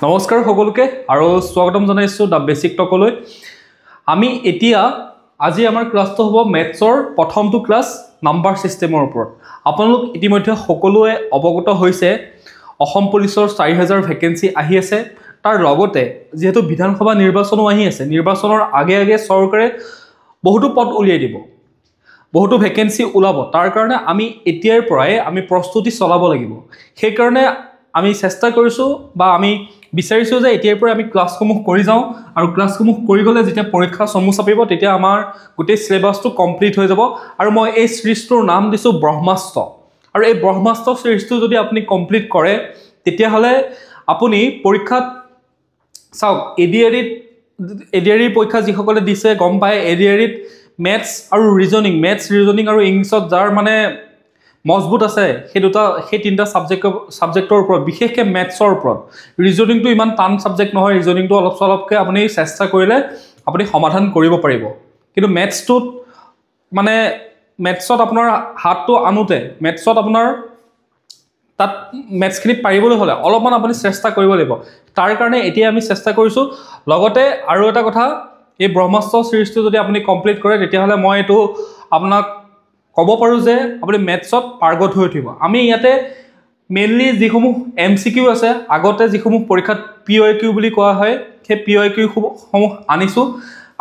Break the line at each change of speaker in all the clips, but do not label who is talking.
নমস্কাৰ সকলোকে আৰু স্বাগতম জনাইছো দা বেসিক টকলৈ। আমি এতিয়া আজি আমাৰ ক্লাসটো হ'ব মেথছৰ প্ৰথমটো ক্লাস নাম্বাৰ সিস্টেমৰ ওপৰত। আপোনালোক ইতিমধ্যে সকলোৱে অৱগত হৈছে অসম পুলিচৰ 4000 ভ্যাকেন্সি আহি আছে। তাৰ লগতে যেহেতু বিধানসভা নিৰ্বাচনো আহি আছে, নিৰ্বাচনৰ আগে আগে চৰকাৰে বহুতো পদ উলিয়াই দিব, বহুতো ভ্যাকেন্সি ওলাব। তাৰ কাৰণে আমি এতিয়াৰ পৰাই আমি প্ৰস্তুতি চলাব লাগিব। সেই কাৰণে আমি চেষ্টা কৰিছো বা আমি বিচাৰিছো যে এতিয়াৰ পৰা আমি ক্লাছসমূহ কৰি যাওঁ আৰু ক্লাছসমূহ কৰি গলে যেতিয়া পৰীক্ষা চমু চাপিব তেতিয়া আমাৰ গোটেই সিলেবাসটো কমপ্লিট হৈ যাব। আৰু মই এই সিৰিজটোৰ নাম দিছো ব্ৰহ্মাস্ত্ৰ। আৰু এই ব্ৰহ্মাস্ত্ৰ সিৰিজটো যদি আপুনি কমপ্লিট কৰে তেতিয়া হলে আপুনি পৰীক্ষাত চাওক এডিআৰই পৰীক্ষা যিসকলে দিছে গম পায় এডিআৰইত মেথছ আৰু ৰিজনিং আৰু ইংলিছত যাৰ মানে মজবুত আছে সেই তিনিটা সাবজেক্টৰ ওপৰত, বিশেষকৈ মেথছৰ ওপৰত। ৰিজনিংটো ইমান টান সাবজেক্ট নহয়, ৰিজনিংটো অলপ চলপকৈ আপুনি চেষ্টা কৰিলে আপুনি সমাধান কৰিব পাৰিব। কিন্তু মেথছটোত মানে মেথছত আপোনাৰ হাতটো আনোতে মেথছত আপোনাৰ তাত মেথছখিনি পাৰিবলৈ হ'লে অলপমান আপুনি চেষ্টা কৰিব লাগিব। তাৰ কাৰণে এতিয়া আমি চেষ্টা কৰিছোঁ। লগতে আৰু এটা কথা, এই ব্ৰহ্মাস্ত্ৰ সিৰিজটো যদি আপুনি কমপ্লিট কৰে তেতিয়াহ'লে মই এইটো আপোনাক ক'ব পাৰোঁ যে আপুনি মেথছত পাৰ্গত হৈ উঠিব। আমি ইয়াতে মেইনলি যিসমূহ MCQ আছে, আগতে যিসমূহ পৰীক্ষাত PYQ বুলি কোৱা হয়, সেই PYQ সমূহ আনিছোঁ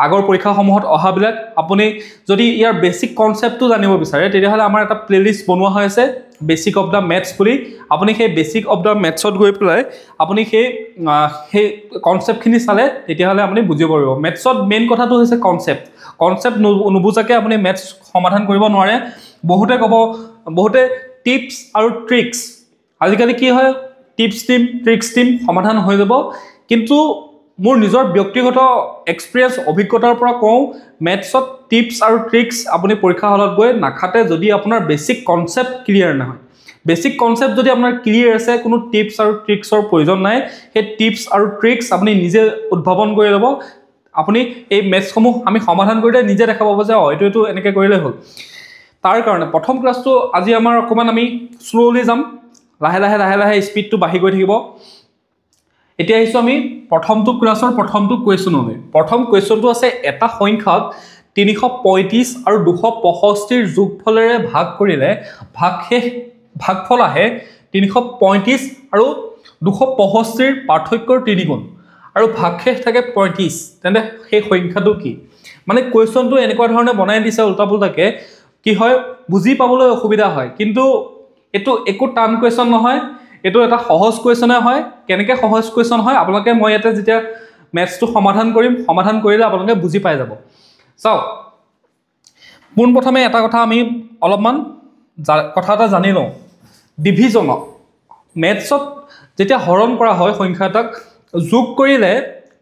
আগৰ পৰীক্ষাসমূহত অহাবিলাক। আপুনি যদি ইয়াৰ বেছিক কনচেপ্টটো জানিব বিচাৰে তেতিয়াহ'লে আমাৰ এটা প্লেলিষ্ট বনোৱা হৈ আছে বেছিক অফ দ্য মেথছ বুলি। আপুনি সেই বেছিক অফ দ্য মেথছত গৈ পেলাই আপুনি সেই কনচেপ্টখিনি চালে তেতিয়াহ'লে আপুনি বুজিব পাৰিব। মেথছত মেইন কথাটো হৈছে কনচেপ্ট নুবুজাকৈ আপুনি মেথছ সমাধান কৰিব নোৱাৰে। বহুতে টিপছ আৰু ট্ৰিক্স, আজিকালি কি হয় টিপছ টিম ট্ৰিক্স টিম সমাধান হৈ যাব। কিন্তু মোৰ নিজৰ ব্যক্তিগত এক্সপিৰিয়েঞ্চ অভিজ্ঞতাৰ পৰা কওঁ, মেথছত টিপছ আৰু ট্ৰিক্স আপুনি পৰীক্ষা হলত গৈ নাখাতে যদি আপোনাৰ বেছিক কনচেপ্ট ক্লিয়াৰ নহয়। বেছিক কনচেপ্ট যদি আপোনাৰ ক্লিয়াৰ আছে, কোনো টিপছ আৰু ট্ৰিক্সৰ প্ৰয়োজন নাই। সেই টিপছ আৰু ট্ৰিক্স আপুনি নিজে উদ্ভাৱন কৰি ল'ব। আপুনি এই মেথছসমূহ আমি সমাধান কৰিলে নিজে দেখা পাব যে এইটো এনেকৈ কৰিলে হ'ল। তাৰ কাৰণে প্ৰথম ক্লাছটো আজি আমাৰ অকণমান আমি শ্ল'লি যাম, লাহে লাহে স্পীডটো বাঢ়ি গৈ থাকিব। এতিয়া আহিছোঁ আমি প্ৰথমটো ক্লাছৰ প্ৰথমটো কুৱেশ্যনলৈ। প্ৰথম কুৱেশ্যনটো আছে এটা সংখ্যাক 335 আৰু 265 যোগফলেৰে ভাগ কৰিলে ভাগফল আহে 335 আৰু 265 পাৰ্থক্যৰ 3 গুণ আৰু ভাগশেষ থাকে 35। তেন্তে সেই সংখ্যাটো কি? মানে কুৱেশ্যনটো এনেকুৱা ধৰণে বনাই দিছে উল্টা পুল্টাকৈ, কি হয় বুজি পাবলৈ অসুবিধা হয়। কিন্তু এইটো একো টান কুৱেশ্যন নহয়, এইটো এটা সহজ কুৱেশ্যনে হয়। কেনেকৈ সহজ কুৱেশ্যন হয় আপোনালোকে মই ইয়াতে যেতিয়া মেথছটো সমাধান কৰিলে আপোনালোকে বুজি পাই যাব। চাওক, পোনপ্ৰথমে এটা কথা আমি অলপমান কথা এটা জানি লওঁ। ডিভিজনক মেথছত যেতিয়া হৰণ কৰা হয় সংখ্যা এটাক যোগ কৰিলে,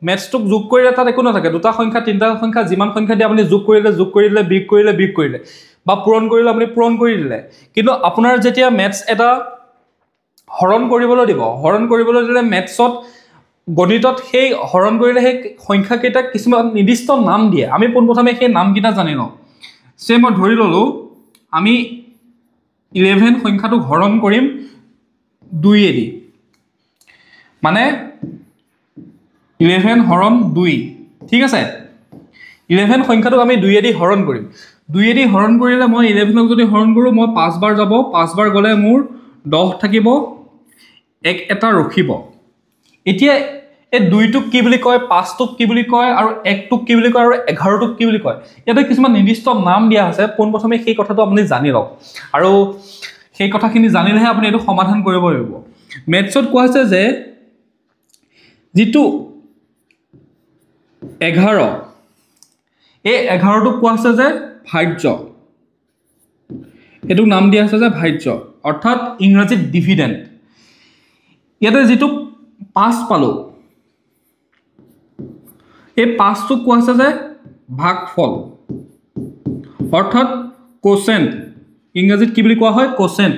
মেথছটোক যোগ কৰিলে তাত একো নাথাকে। দুটা সংখ্যা তিনিটা সংখ্যা যিমান সংখ্যা দিয়ে আপুনি যোগ কৰিলে বিয়োগ কৰিলে বা পূৰণ কৰিলে আপুনি পূৰণ কৰি দিলে। কিন্তু আপোনাৰ যেতিয়া মেথছ এটা হৰণ কৰিবলৈ দিলে মেথছত গণিতত সেই হৰণ কৰিলে সেই সংখ্যাকেইটাক কিছুমান নিৰ্দিষ্ট নাম দিয়ে। আমি পোনপ্ৰথমে সেই নামকেইটা জানি লওঁ। মই ধৰি ল'লোঁ আমি 11 সংখ্যাটোক হৰণ কৰিম 2 মানে 11 হৰণ 2। ঠিক আছে, 11 সংখ্যাটোক আমি 2 হৰণ কৰিম। 2 হৰণ কৰিলে মই 11ক যদি হৰণ কৰোঁ, মই 5 বাৰ যাব, 5 বাৰ গ'লে মোৰ 10 থাকিব, 1 এটা ৰখিব। এতিয়া এই 2টোক কি বুলি কয়, 5টোক কি বুলি কয়, আৰু 1টোক কি বুলি কয়, আৰু 11টোক কি বুলি কয়, ইয়াতে কিছুমান নিৰ্দিষ্ট নাম দিয়া আছে। পোনপ্ৰথমে সেই কথাটো আপুনি জানি লওক, আৰু সেই কথাখিনি জানিলেহে আপুনি এইটো সমাধান কৰিব লাগিব। মেথছত কোৱা হৈছে যে যিটো 11, এই 11টোক কোৱা হৈছে যে ভাজ্য। এইটোক নাম দিয়া আছে যে ভাজ্য, অৰ্থাৎ ইংৰাজীত ডিভিডেণ্ট। ইয়াতে যিটো 5 পালোঁ, এই 5টোক কোৱা হৈছে যে ভাগফল, অৰ্থাৎ কোচেণ্ট। ইংৰাজীত কি বুলি কোৱা হয়? কোচেণ্ট।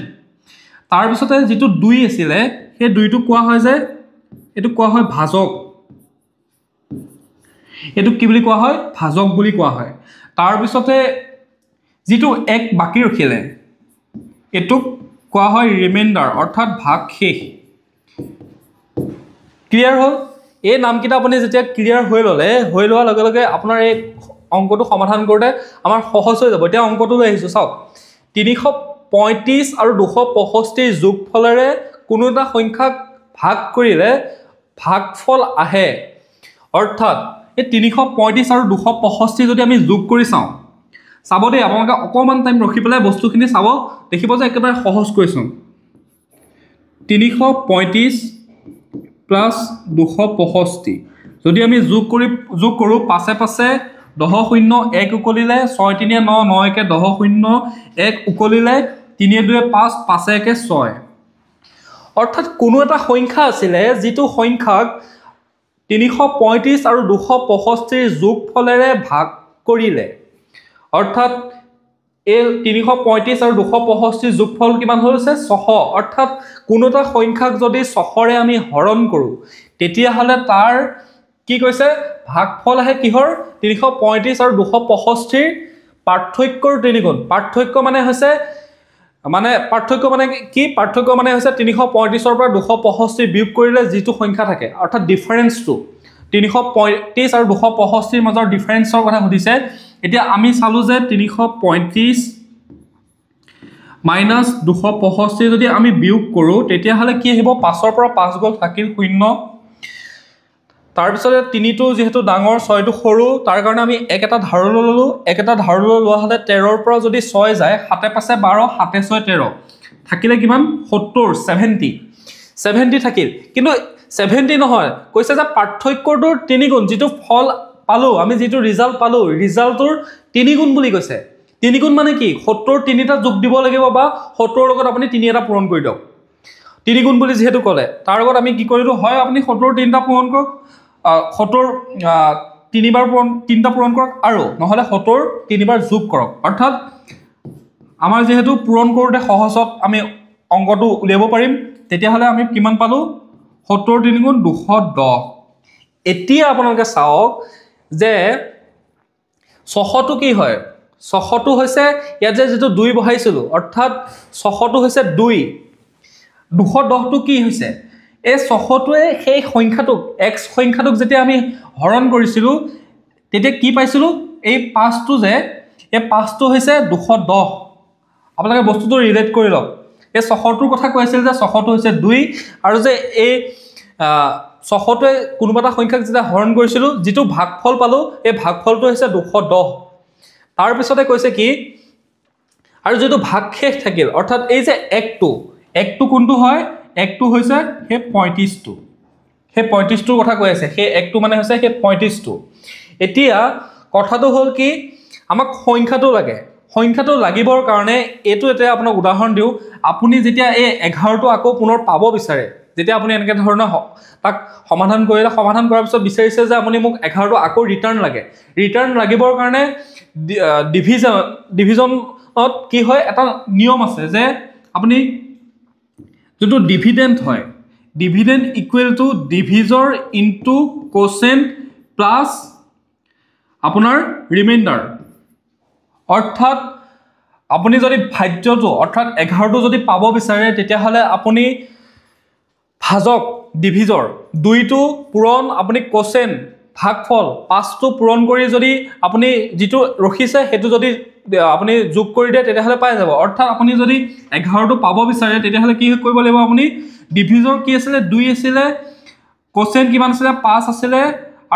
তাৰপিছতে যিটো 2 আছিলে, সেই 2টোক কোৱা হয় যে এইটোক কোৱা হয় ভাজক। এইটোক কি বুলি কোৱা হয়? ভাজক বুলি কোৱা হয়। তাৰপিছতে যিটো 1 বাকী ৰখিলে, এইটোক কোৱা হয় ৰিমাইণ্ডাৰ, অৰ্থাৎ ভাগশেষ। ক্লিয়াৰ হ'ল এই নামকেইটা আপুনি যেতিয়া ক্লিয়াৰ হৈ ল'লে হৈ লোৱাৰ লগে লগে আপোনাৰ এই অংকটো সমাধান কৰোঁতে আমাৰ সহজ হৈ যাব এতিয়া অংকটো লৈ আহিছোঁ চাওক 335 আৰু 265 যোগফলেৰে কোনো এটা সংখ্যাক ভাগ কৰিলে ভাগফল আহে অৰ্থাৎ এই 335 আৰু 265 যদি আমি যোগ কৰি চাওঁ চাব দেই আপোনালোকে অকণমান টাইম ৰখি পেলাই বস্তুখিনি চাব দেখিব যে একেবাৰে সহজ কৈছোঁ 335 প্লাছ 265 যদি আমি যোগ কৰোঁ পাছে পাছে 10 0 1 উকলিলে 6 3 9 9 1 10 0 1 উকলিলে 3 2 5 5 1 6 অৰ্থাৎ কোনো এটা সংখ্যা আছিলে যিটো সংখ্যাক 335 আৰু 265 যোগফলেৰে ভাগ কৰিলে অৰ্থাৎ এই 335 আৰু 265 যোগফল কিমান হৈছে 6 অৰ্থাৎ কোনো এটা সংখ্যাক যদি 6ৰে আমি হৰণ কৰোঁ তেতিয়াহ'লে তাৰ কি কৈছে ভাগফল আহে কিহৰ 335 আৰু 265 পাৰ্থক্যৰ তিনিগুণ পাৰ্থক্য মানে হৈছে কি পাৰ্থক্য মানে হৈছে 335 ৰ পৰা 265 বিয়োগ কৰিলে যিটো সংখ্যা থাকে অৰ্থাৎ ডিফাৰেন্সটো 335 আৰু 265 ৰ মাজৰ ডিফাৰেন্সৰ কথা সুধিছে এতিয়া আমি চালো যে 335 মাইনাস 265 যদি আমি বিয়োগ কৰোঁ তেতিয়াহ'লে কি আহিব 5 ৰ পৰা 5 গ'ল থাকিল 0 তাৰ পিছতে 3 টো যেহেতু ডাঙৰ 6 টো সৰু তাৰ কাৰণে আমি এক এটা ধাৰলৈ ললো এক এটা ধাৰলৈ লোৱা হলে 13 ৰ পৰা যদি 6 যায় 7 5 12 7 6 13 থাকিলে কিমান 70 70 থাকিল কিন্তু 70 নহয় কৈছে যে পাৰ্থক্যটোৰ তিনিগুণ যেটো ফল পালো আমি যেটো ৰিজাল্ট পালো ৰিজাল্টৰ তিনিগুণ বুলি কৈছে তিনিগুণ মানে কি 70 তিনিটা যোগ দিব লাগিব বা 70 লগত আপুনি তিনি এটা পূৰণ কৰি দিয়ক তিনিগুণ বুলি যেহেতু ক'লে তাৰ লগত আমি কি কৰিলো হয় আপুনি 70 তিনিটা পূৰণ কৰক 70 তিনিবাৰ তিনিটা পূৰণ কৰক আৰু নহলে 70 তিনিবাৰ যোগ কৰক অৰ্থাৎ আমাৰ যেহেতু পূৰণ কৰোতে সহজত আমি অংকটো উলিয়াব পাৰিম তেতিয়াহলে আমি কিমান পালো 70 তিনিগুণ 210 এতিয়া আপোনালোকে চাওক যে 600 টো কি হয় 600 টো হৈছে ইয়াত যে যেটো 2 বহাইছিল অৰ্থাৎ 600 টো হৈছে 2 210 টো কি হৈছে এই 600 টোৱে সেই সংখ্যাটোক x সংখ্যাটোক যেতিয়া আমি হৰণ কৰিছিল তেতিয়া কি পাইছিল এই 5 টো যে এই 5 টো হৈছে 210 আপোনালোকে বস্তুটো ৰিলেট কৰি লওক এই 600 টোৰ কথা কৈছিল যে 600 টো হৈছে 2 আৰু যে এই 600 টোৱে কোনোবা এটা সংখ্যাক যেতিয়া হৰণ কৰিছিল যেটো ভাগফল পালো এই ভাগফলটো হৈছে 210 তাৰ পিছতে কৈছে কি আৰু যেটো ভাগশেষ থাকিল অৰ্থাৎ এই যে 1 টো কোনটো হয় 1 টো হৈছে হে 35 টো হে 35 টোৰ কথা কৈ আছে হে 1 টো মানে হৈছে হে 35 টো এতিয়া কথাটো হ'ল কি আমাক সংখ্যাটো লাগে সংখ্যাটো লাগিবৰ কাৰণে এটো এটা আপোনাক উদাহৰণ দিও আপুনি যেতিয়া এই 11 টো আকৌ পুনৰ পাব বিচাৰে যেতিয়া আপুনি এনেকে ধৰণৰ তাক সমাধান কৰাৰ পিছত বিচাৰিছে যে আপুনি মোক 11 টো আকৌ ৰিটাৰ্ণ লাগিবৰ কাৰণে ডিভিজনত কি হয় এটা নিয়ম আছে যে আপুনি যেটো ডিভিডেন্ড হয় dividend equal to divisor into quotient plus আপোনাৰ ৰিমাইন্ডাৰ অৰ্থাৎ আপুনি যদি ভাজ্যটো অৰ্থাৎ 11 টো যদি পাব বিচাৰে তেতিয়াহলে আপুনি ভাজক ডিভিজৰ 2 টো পূৰণ আপুনি কোশেন্ট ভাগফল 5 টো পূৰণ কৰি যদি আপুনি যেটো ৰখিছে হেতু যদি আপুনি যোগ কৰি দিয়ে তেতিয়াহলে পাই যাব অৰ্থাৎ আপুনি যদি 11 টো পাব বিচাৰে তেতিয়াহলে কি কৰিব লাগিব আপুনি ডিভিজৰ কি আছিল 2 আছিল কোশেন্ট কিমান আছিল 5 আছিল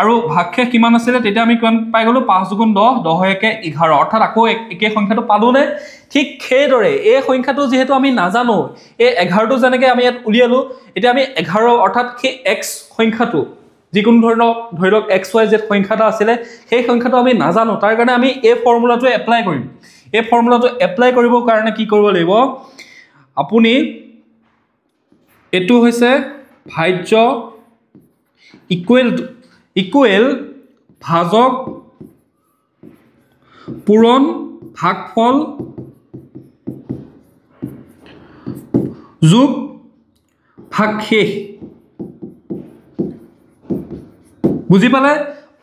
আৰু ভাগশেষ কিমান আছিল তেতিয়া আমি কিমান পাই গলো 5 * 10 10 1 11 অৰ্থাৎ আকৌ একে সংখ্যাটো পালো নে ঠিক সেইদৰে এই সংখ্যাটো যেহেতু আমি নাজানো এই 11 টো যেনেকৈ আমি ইয়াত উলিয়ালো এতিয়া আমি 11 অৰ্থাৎ কি x সংখ্যাটো যিকোনো ধৰি লওক xyz সংখ্যাটা আছিল সেই সংখ্যাটো আমি নাজানো তাৰ কাৰণে আমি এই ফৰ্মুলাটো এপ্লাই কৰিম এই ফৰ্মুলাটো এপ্লাই কৰিবৰ কাৰণে কি কৰিব লাগিব আপুনি এটো হৈছে ভাজ্য ইকুৱেল ভাজক পূৰণ ভাগফল যোগ ভাগশেষ বুজি পালে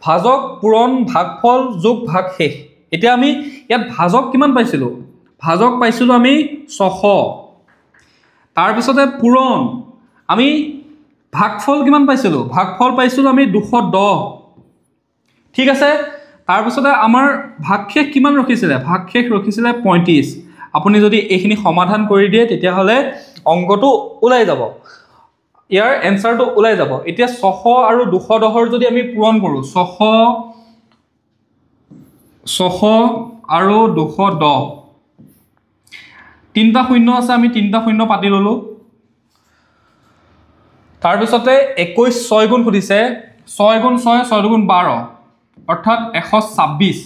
ভাজক পূৰণ ভাগফল যোগ ভাগশেষ এতিয়া আমি ইয়াত ভাজক কিমান পাইছিলো ভাজক পাইছিলো আমি 600 তাৰ পিছতে পূৰণ আমি ভাগফল কিমান পাইছিলোঁ ভাগফল পাইছিলোঁ আমি 210 ঠিক আছে তাৰপিছতে আমাৰ ভাগশেষ কিমান ৰখিছিলে ভাগশেষ ৰখিছিলে 35 আপুনি যদি এইখিনি সমাধান কৰি দিয়ে তেতিয়াহ'লে অংকটো ওলাই যাব ইয়াৰ এনসাৰটো ওলাই যাব এতিয়া 600 আৰু 210 যদি আমি পূৰণ কৰোঁ 600 আৰু 210 তিনিটা শূন্য আছে আমি তিনিটা শূন্য পাতি ললোঁ তাৰপিছতে 21 6 গুণ সুধিছে 6 গুণ 6 6 গুণ 12 অৰ্থাৎ 126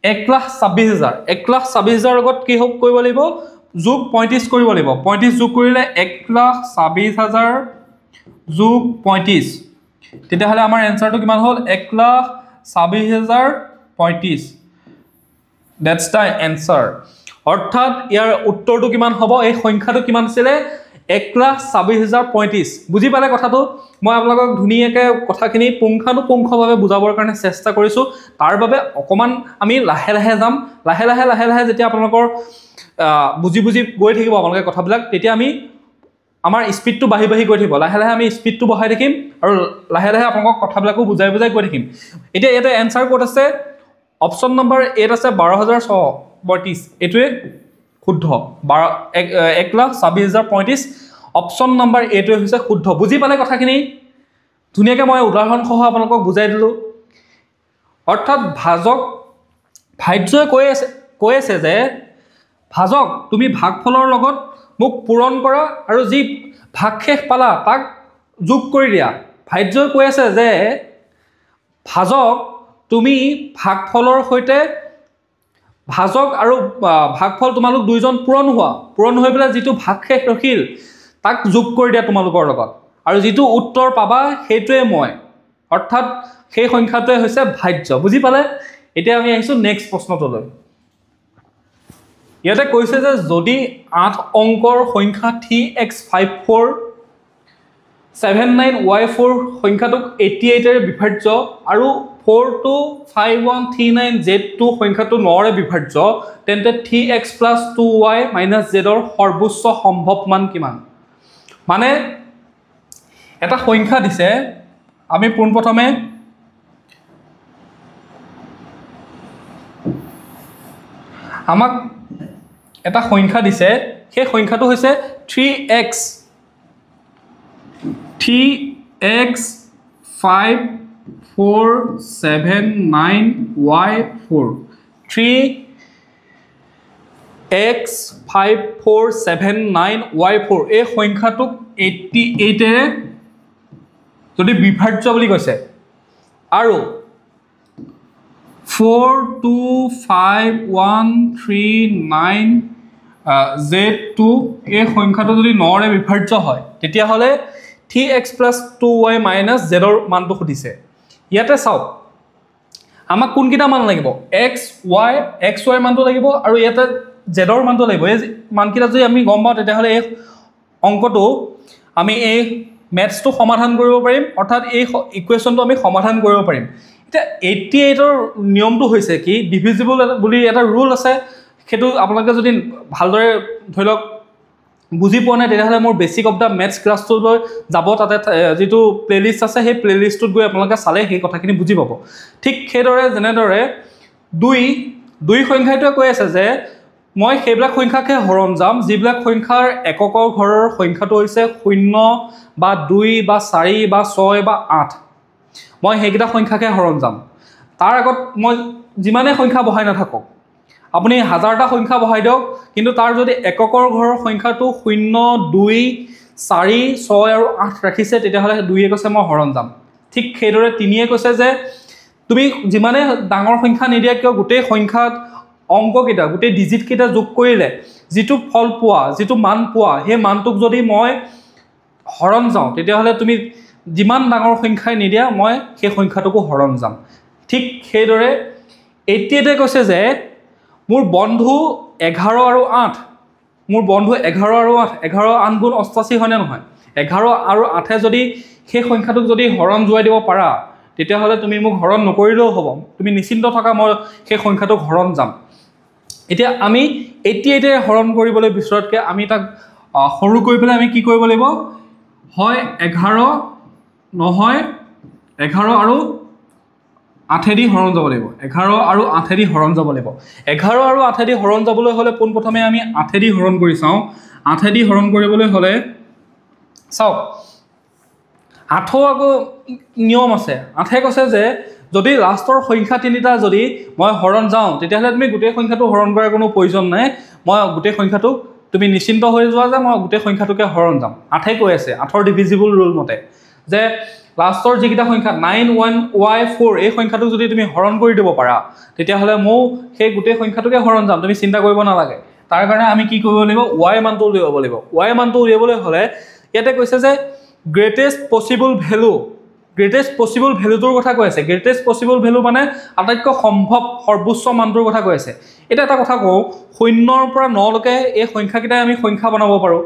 1,26,000 1,26,000 লগত কি হ'ব কৰিব লাগিব যোগ 35 কৰিব লাগিব 35 যোগ কৰিলে 1,26,000 যোগ 35 তেতিয়াহ'লে আমাৰ এনসাৰটো কিমান হ'ল 1,26,035 দ্যাটস দ্য এনসাৰ অৰ্থাৎ ইয়াৰ উত্তৰটো কিমান হ'ব এই সংখ্যাটো কিমান আছিল 1,26,035 বুজি পালে কথাটো মই আপোনালোকক ধুনীয়াকৈ কথাখিনি পুংখানুপুংখভাৱে বুজাবৰ কাৰণে চেষ্টা কৰিছোঁ তাৰ বাবে অকমান আমি লাহে লাহে যাম লাহে লাহে যেতিয়া আপোনালোকৰ বুজি গৈ থাকিব আপোনালোকে কথাবিলাক তেতিয়া আমি আমাৰ স্পিডটো বাঢ়ি গৈ থাকিব লাহে লাহে আমি স্পিডটো বঢ়াই থাকিম আৰু লাহে লাহে আপোনালোকক কথাবিলাকো বুজাই গৈ থাকিম এতিয়া ইয়াতে এনসাৰ ক'ত আছে অপচন নম্বৰ 8 আছে 12,632 এটোৱে শুদ্ধ 1,26,035 অপচন নম্বৰ 8 হৈছে শুদ্ধ বুজি পালে কথাখিনি ধুনীয়াকৈ মই উদাহৰণ সহ আপোনালোকক বুজাই দিলোঁ অৰ্থাৎ ভাজক ভাজ্যই কৈ আছে যে ভাজক তুমি ভাগফলৰ লগত মোক পূৰণ কৰা আৰু যি ভাগশেষ পালা তাক যোগ কৰি দিয়া ভাজ্যই কৈ আছে যে ভাজক তুমি ভাগফলৰ সৈতে ভাজক আৰু ভাগফল তোমালোক দুইজন পূৰণ হৈ পেলাই যিটো ভাগশেষ ৰখিল তাক যোগ কৰি দিয়া তোমালোকৰ লগত আৰু যিটো উত্তৰ পাবা সেইটোৱে মই অৰ্থাৎ সেই সংখ্যাটোৱে হৈছে ভাজ্য বুজি পালে এতিয়া আমি আহিছোঁ নেক্সট প্ৰশ্নটোলৈ ইয়াতে কৈছে যে যদি 8 অংকৰ সংখ্যা 3x54 79y4 সংখ্যাটোক 88 এৰে বিভাজ্য আৰু 425139z2 সংখ্যাটো 9 ৰে বিভাজ্য তেন্তে 3x + 2y - z ৰ সৰ্বোচ্চ সম্ভৱ মান কিমান মানে এটা সংখ্যা দিছে আমি পোনপ্ৰথমে আমাক এটা সংখ্যা দিছে সেই সংখ্যাটো হৈছে 3x 5479y4 3x5479y4 এই সংখ্যাটোক 88 এৰে যদি বিভাজ্য বুলি কৈছে আৰু 42539z2 এই সংখ্যাটো যদি 9 ৰে বিভাজ্য হয় তেতিয়াহ'লে 3x + 2y - z ৰ মানটো সুধিছে ইয়াতে চাওক আমাক কোনকিটা মান লাগিব xy মানটো লাগিব আৰু ইয়াতে z ৰ মানটো লাগিব এই মানকিটা যদি আমি গম পাওঁ তেতিয়াহ'লে এই অংকটো আমি এই ম্যাথছটো সমাধান কৰিব পাৰিম অৰ্থাৎ এই ইকুৱেশ্যনটো আমি সমাধান কৰিব পাৰিম এতিয়া 88 ৰ নিয়মটো হৈছে কি ডিভিজিবল বুলি এটা ৰুল আছে সেইটো আপোনালোকে যদি ভালদৰে ধৰি লওক বুজি পোৱা নাই তেতিয়াহ'লে মোৰ বেসিক অফ দা ম্যাথছ ক্লাছটোলৈ যাব তাতে যেটো প্লেলিষ্ট আছে সেই প্লেলিষ্টত গৈ আপোনালোকে চালে সেই কথাখিনি বুজি পাব ঠিক সেইদৰে যেনেদৰে দুই সংখ্যাটোৱে কৈ আছে যে মই সেইবিলাক সংখ্যাকে হৰণ যাম যিবিলাক সংখ্যাৰ এককৰ ঘৰৰ সংখ্যাটো হৈছে 0 বা 2 বা 4 বা 6 বা 8 মই সেইকেইটা সংখ্যাকে হৰণ যাম তাৰ আগত মই যিমানে সংখ্যা বহাই নাথাকক আপুনি হাজাৰটা সংখ্যা বহাই দিয়ক কিন্তু তাৰ যদি এককৰ ঘৰৰ সংখ্যাটো 0 2 4 6 আৰু 8 ৰাখিছে তেতিয়াহ'লে 2 কৈছে মই হৰণ যাম ঠিক সেইদৰে 3 কৈছে যে তুমি যিমানে ডাঙৰ সংখ্যা নিদিয়া কিয় গোটেই সংখ্যাত অংক কেইটা গোটেই ডিজিট কেইটা যোগ কৰিলে যেটো ফল পোৱা যেটো মান পোৱা সেই মানটোক যদি মই হৰণ যাওঁ তেতিয়াহ'লে তুমি যিমান ডাঙৰ সংখ্যাই নিদিয়া মই সেই সংখ্যাটোকো হৰণ যাম ঠিক সেইদৰে 88 কৈছে যে মোৰ বন্ধু 11 আৰু 8 মোৰ বন্ধু 11 আৰু 8 11 8 গুণ 88 হয়নে নহয় 11 আৰু 8 যদি সেই সংখ্যাটোক যদি হৰণ যোৱাই দিব পাৰা তেতিয়াহ'লে তুমি মোক হৰণ নকৰিলেও হ'ব তুমি নিশ্চিন্ত থকা মই সেই সংখ্যাটোক হৰণ যাম এতিয়া আমি 88 এ হৰণ কৰিবলৈ বিচৰাতকৈ আমি তাক সৰু কৰি পেলাই আমি কি কৰিব লাগিব হয় 11 নহয় 11 আৰু 8 দি হৰণ যাব লাগিব 11 আৰু 8 দি হৰণ যাব লাগিব 11 আৰু 8 দি হৰণ যাবলৈ হলে পোনপ্ৰথমে আমি 8 দি হৰণ কৰি চাওঁ 8 দি হৰণ কৰিবলৈ হলে চাওক 8 আকৌ নিয়ম আছে 8 কৈছে যে যদি লাষ্টৰ সংখ্যা তিনিটা যদি মই হৰণ যাওঁ তেতিয়াহ'লে তুমি গোটেই সংখ্যাটো হৰণ কৰাৰ কোনো প্ৰয়োজন নাই মই গোটেই সংখ্যাটো তুমি নিশ্চিন্ত হৈ যোৱা যে মই গোটেই সংখ্যাটোকে হৰণ যাম 8 কৈ আছে 8ৰ ডিভিজিবল ৰুল মতে যে লাষ্টৰ যিকেইটা সংখ্যা 91y4 এই সংখ্যাটোক যদি তুমি হৰণ কৰি দিব পাৰা তেতিয়াহ'লে মই সেই গোটেই সংখ্যাটোকে হৰণ যাম তুমি চিন্তা কৰিব নালাগে তাৰ কাৰণে আমি কি কৰিব লাগিব y মানটো উলিয়াব লাগিব y মানটো উলিয়াবলৈ হলে ইয়াতে কৈছে যে গ্ৰেটেষ্ট পসিবল ভ্যালুটোৰ কথা কৈ আছে গ্ৰেটেষ্ট পসিবল ভ্যালু মানে আটাইতকৈ সম্ভৱ সৰ্বোচ্চ মানটোৰ কথা কৈ আছে এটা কথা কওঁ 0 ৰ পৰা 9 লৈকে এই সংখ্যাকেইটাই আমি সংখ্যা বনাব পাৰো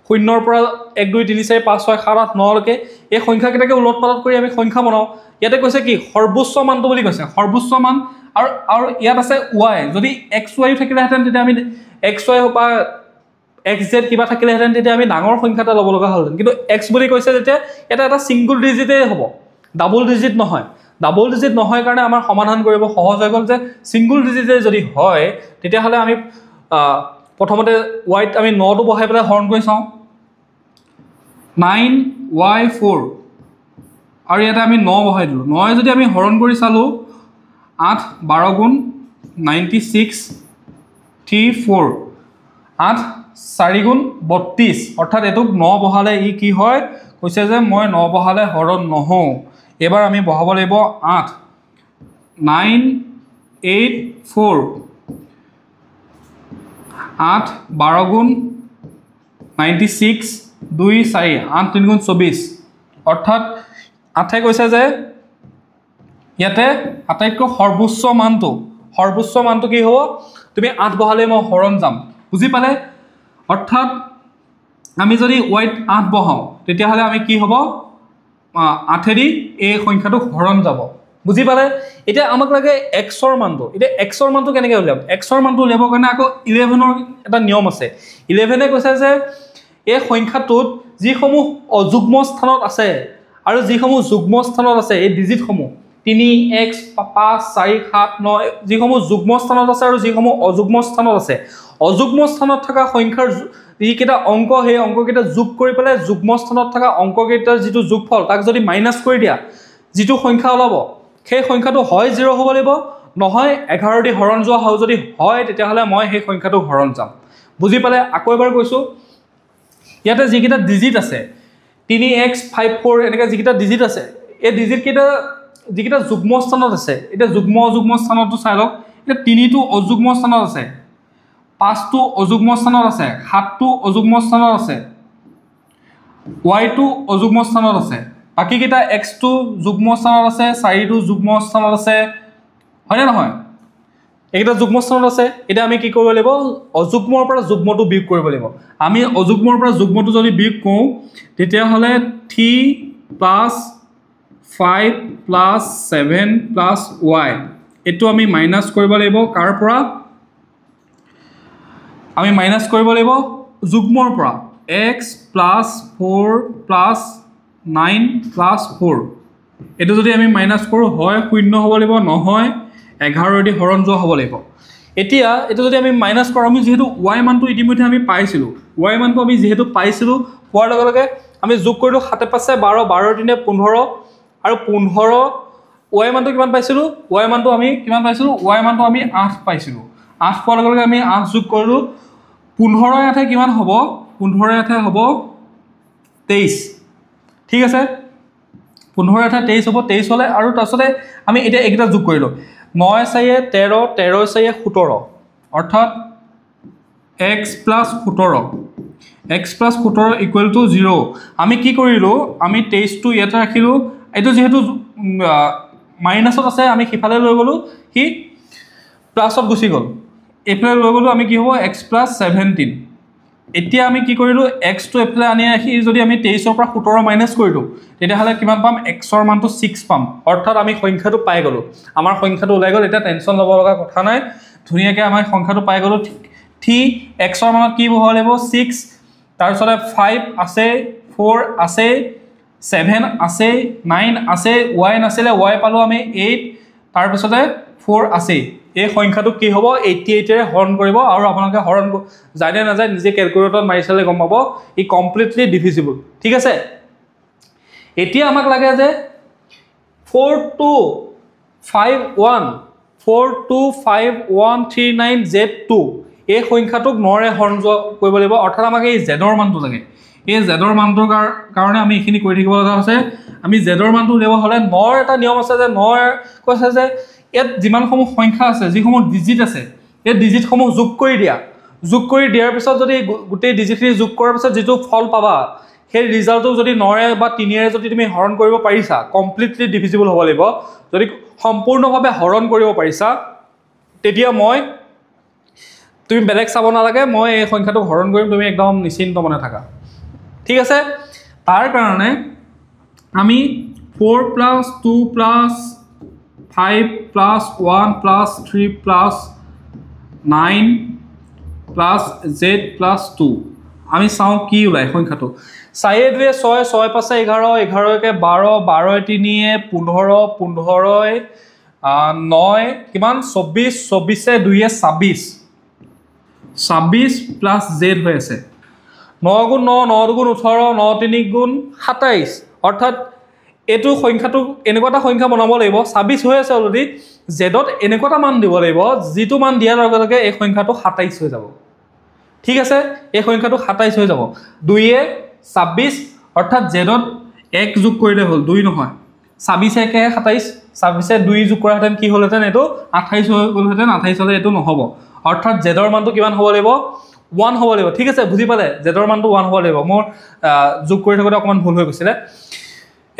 0 ৰ পৰা 1 2 3 4 5 6 7 8 9 লৈকে এই সংখ্যাকেইটাকে উলট-পালট কৰি আমি সংখ্যা বনাও ইয়াতে কৈছে কি সৰ্বোচ্চ মানটো বুলি কৈছে সৰ্বোচ্চ মান আৰু ইয়াত আছে y যদি xy থাকিলেহেঁতেন তেতিয়া আমি xy বা xz কিবা থাকিলেহেঁতেন তেতিয়া আমি ডাঙৰ সংখ্যা এটা ল'ব লগা হ'লহেঁতেন কিন্তু x বুলি কৈছে যেতিয়া এটা সিঙ্গল ডিজিটেই হ'ব ডাবল ডিজিট নহয় কাৰণে আমাৰ সমাধান কৰিব সহজ হৈ গ'ল যে সিঙ্গল ডিজিটে যদি হয় তেতিয়াহ'লে আমি প্ৰথমতে y ত আমি 9 টো বহাই পেলাই হৰণ কৰি চাওঁ 9y4 আৰু ইয়াতে আমি 9 বহাই দিলোঁ 9 যদি আমি হৰণ কৰি চালো 8 12 গুণ 96 34 8 4 গুণ 32 অৰ্থাৎ এটোক 9 বহালে ই কি হয় কৈছে যে মই 9 বহালে হৰণ নহওঁ এবাৰ আমি বহাব লাগিব 8 984 8 12 গুণ 96 2 4 8 3 গুণ 24 অৰ্থাৎ 8 কৈছে যে ইয়াতে আটাইতকৈ সৰ্বোচ্চ মানটো কি হ'ব তুমি 8 বহালে মই হৰণ যাম বুজি পালে অৰ্থাৎ আমি যদি y 8 বহাও তেতিয়াহ'লে আমি কি হ'ব 8 দি এই সংখ্যাটো হৰণ যাব বুজি পালে এতিয়া আমাক লাগে x ৰ মানটো এতিয়া x ৰ মানটো কেনেকৈ উলিয়াম x ৰ মানটো উলিয়াবৰ কাৰণে আকৌ 11 ৰ এটা নিয়ম আছে 11 এ কৈছে যে এই সংখ্যাটোত যিসমূহ অযুগ্ম স্থানত আছে আৰু যিসমূহ যুগ্ম স্থানত আছে এই ডিজিটসমূহ 3x 5 4 7 9 যিসমূহ যুগ্ম স্থানত আছে আৰু যিসমূহ অযুগ্ম স্থানত আছে অযুগ্ম স্থানত থকা সংখ্যাৰ যিকেইটা অংক সেই অংককেইটা যোগ কৰি পেলাই যুগ্ম স্থানত থকা অংককেইটাৰ যিটো যোগফল তাক যদি মাইনাস কৰি দিয়া যিটো সংখ্যা ওলাব সেই সংখ্যাটো হয় 0 হ'ব লাগিব নহয় 11 দি হৰণ যোৱা হয় যদি হয় তেতিয়াহ'লে মই সেই সংখ্যাটো হৰণ যাম বুজি পালে আকৌ এবাৰ কৈছো ইয়াতে যিকেইটা ডিজিট আছে 3x 54 এনেকা যিকেইটা ডিজিট আছে এই ডিজিট কেইটা যিকেইটা যুগ্ম স্থানত আছে এটা যুগ্ম অযুগ্ম স্থানটো চাই লওক এটা 3 টো অযুগ্ম স্থানত আছে 5 টো অযুগ্ম স্থানত আছে 7 টো অযুগ্ম স্থানত আছে y টো অযুগ্ম স্থানত আছে বাকি কেইটা x টো যুগ্ম স্থানত আছে 4 টো যুগ্ম স্থানত আছে হয় না নহয় এইটা যুগ্ম স্থানত আছে এটা আমি কি কৰিব লাগিব অযুগ্মৰ পৰা যুগ্মটো বিয়োগ কৰিব লাগিব আমি অযুগ্মৰ পৰা যুগ্মটো যদি বিয়োগ কৰো তেতিয়া হলে 3 + 5 + 7 + y এটো আমি মাইনাস কৰিব লাগিব কাৰ পৰা আমি মাইনাস কৰিব লাগিব যুগ্মৰ পৰা x + 4 + 9 + 4 এটো যদি আমি মাইনাস কৰো হয় 0 হ'ব লাগিব নহয় 11 দি হৰণ যোৱা হ'ব লাগিব এতিয়া এটো যদি আমি মাইনাস কৰো আমি যেহেতু y মানটো ইতিমধ্যে আমি পাইছিলো y মানটো আমি যেহেতু পাইছিলো হোৱাৰ লগে লগে আমি যোগ কৰিলো 7 + 5 12 12 3 15 আৰু 15 y মানটো কিমান পাইছিলো y মানটো আমি কিমান পাইছিলো y মানটো আমি 8 পাইছিলো 8 পোৱাৰ লগে লগে আমি 8 যোগ কৰিলো 15 এ কিমান হ'ব 15 এ হ'ব 23 ঠিক আছে 15 এ 23 হ'ব 23 হলে আৰু তাৰছতে আমি এটা একটা যোগ কৰিলো 9 4 13 13 4 17 অৰ্থাৎ x + 17 x + 17 = 0 আমি কি কৰিলো আমি 23 টো ইয়াতে ৰাখিলো এটো যেহেতু মাইনাসত আছে আমি কিফালে লৈ গলো কি প্লাসত গুছি গল এফালে লৈ গলো আমি কি হ'ব x + 17 এতিয়া আমি কি কৰিলো x টো এফালে আনি ৰাখি যদি আমি 23 ৰ পৰা 17 মাইনাস কৰিলো তেতিয়া হলে কিমান পাম x ৰ মানটো 6 পাম অৰ্থাৎ আমি সংখ্যাটো পাই গলো আমাৰ সংখ্যাটো ওলাই গল এটা টেনচন লব লগা কথা নাই ধুনিয়াকে আমাৰ সংখ্যাটো পাই গলো ঠিক x ৰ মানত কি বহাব লাগিব 6 তাৰ পিছতে 5 আছে 4 আছে 7 আছে 9 আছে y নাছিলে y পালো আমি 8 তাৰ পিছতে 4 আছে এই সংখ্যাটো কি হ'ব 88 এৰে হৰণ কৰিব আৰু আপোনালোকে হৰণ জানে না যায় নিজে ক্যালকুলেটৰত মাৰি চালে গম পাব ই কমপ্লিটলি ডিভিজিবল ঠিক আছে এতিয়া আমাক লাগে যে 4251139z2 এই সংখ্যাটোক 9 ৰে হৰণ কৰিব লাগিব অৰ্থাৎ আমাক এই z ৰ মানটো লাগে এই z ৰ মানটোৰ কাৰণে আমি এখিনি কৰি থাকিব লগা আছে আমি z ৰ মানটো উলিয়াব হলে 9 এটা নিয়ম আছে যে 9 কৈছে যে ইয়াত যিমানসমূহ সংখ্যা আছে যিসমূহ ডিজিট আছে এই ডিজিটসমূহ যোগ কৰি দিয়াৰ পিছত যদি গোটেই ডিজিটখিনি যোগ কৰাৰ পিছত যেটো ফল পাবা সেই ৰিজাল্টটো যদি 9 বা 3 এৰে যদি তুমি হৰণ কৰিব পাৰিছা কমপ্লিটলি ডিভিজিবল হ'ব লাগিব যদি সম্পূৰ্ণভাৱে হৰণ কৰিব পাৰিছা তেতিয়া তুমি বেলেগ চাব নালাগে মই এই সংখ্যাটো হৰণ কৰিম তুমি একদম নিশ্চিন্ত মনে থাকা ঠিক আছে তাৰ কাৰণে আমি 4 + 2 + 5 + 1 + 3 + 9 + z + 2 আমি চাও কি ওলাই সংখ্যাটো 4 2 6 6 5 11 11 কে 12 12 3 15 15 9 কিমান 24 24 2 26 26 + z হৈ আছে 9 * 9 9 * 18 9 * 3 * 27 অৰ্থাৎ এটো সংখ্যাটো এনেকুৱা এটা সংখ্যা বনাব লাগিব 26 হৈ আছে অলৰেডি জেডত এনেকুৱা এটা মান দিব লাগিব যেটো মান দিয়াৰ লগে লগে এই সংখ্যাটো 27 হৈ যাব ঠিক আছে এই সংখ্যাটো 27 হৈ যাব 2 এ 26 অৰ্থাৎ জেডত 1 যোগ কৰিলে হ'ল 2 নহয় 26 একে 27 26 এ 2 যোগ কৰাহেতেন কি হ'লহেতেন এটো 28 হৈ গ'লহেতেন 28 হলে এটো নহব অৰ্থাৎ জেডৰ মানটো কিমান হ'ব লাগিব 1 হ'ব লাগিব ঠিক আছে বুজি পালে জেডৰ মানটো 1 হ'ব লাগিব মোৰ যোগ কৰি থাকোতে অকমান ভুল হৈ গৈছিল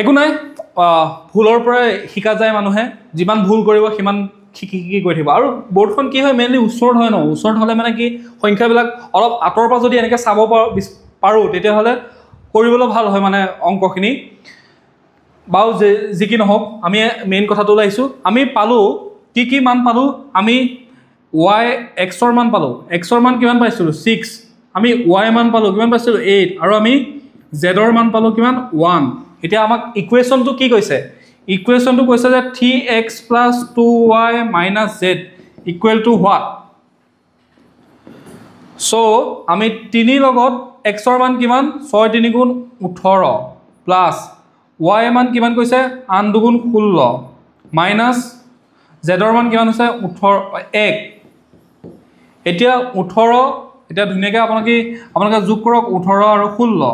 একো নাই ভুলৰ পৰা শিকা যায় মানুহে যিমান ভুল কৰিব সিমান কি গৈ থাকিব আৰু বৰ্ডখন কি হয় মেইনলি উচ্চৰত হয় ন উচ্চৰত হলে মানে কি সংখ্যাবিলাক অলপ আতৰ পৰা যদি এনেকৈ চাব পাৰো তেতিয়া হলে কৰিবলৈ ভাল হয় মানে অংকখিনি বাউ যি কি নহওক আমি মেইন কথাটো লাইছো আমি পালো কি মান পালো আমি y x ৰ মান পালো x ৰ মান কিমান পাইছিলো 6 আমি y মান পালো কিমান পাইছিলো 8 আৰু আমি z ৰ মান পালো কিমান 1 এতিয়া আমাক ইকুৱেশনটো কি কৈছে ইকুৱেশনটো কৈছে যে 3x + 2y - z = what so আমি 3 লগত x ৰ মান কিমান 6 3 * 18 প্লাস y মান কিমান কৈছে 8 2 * 16 মাইনাস z ৰ মান কিমান হৈছে 1 এতিয়া 18 এতিয়া ধুনিয়াকৈ আপোনালোকে যোগ কৰক 18 আৰু 16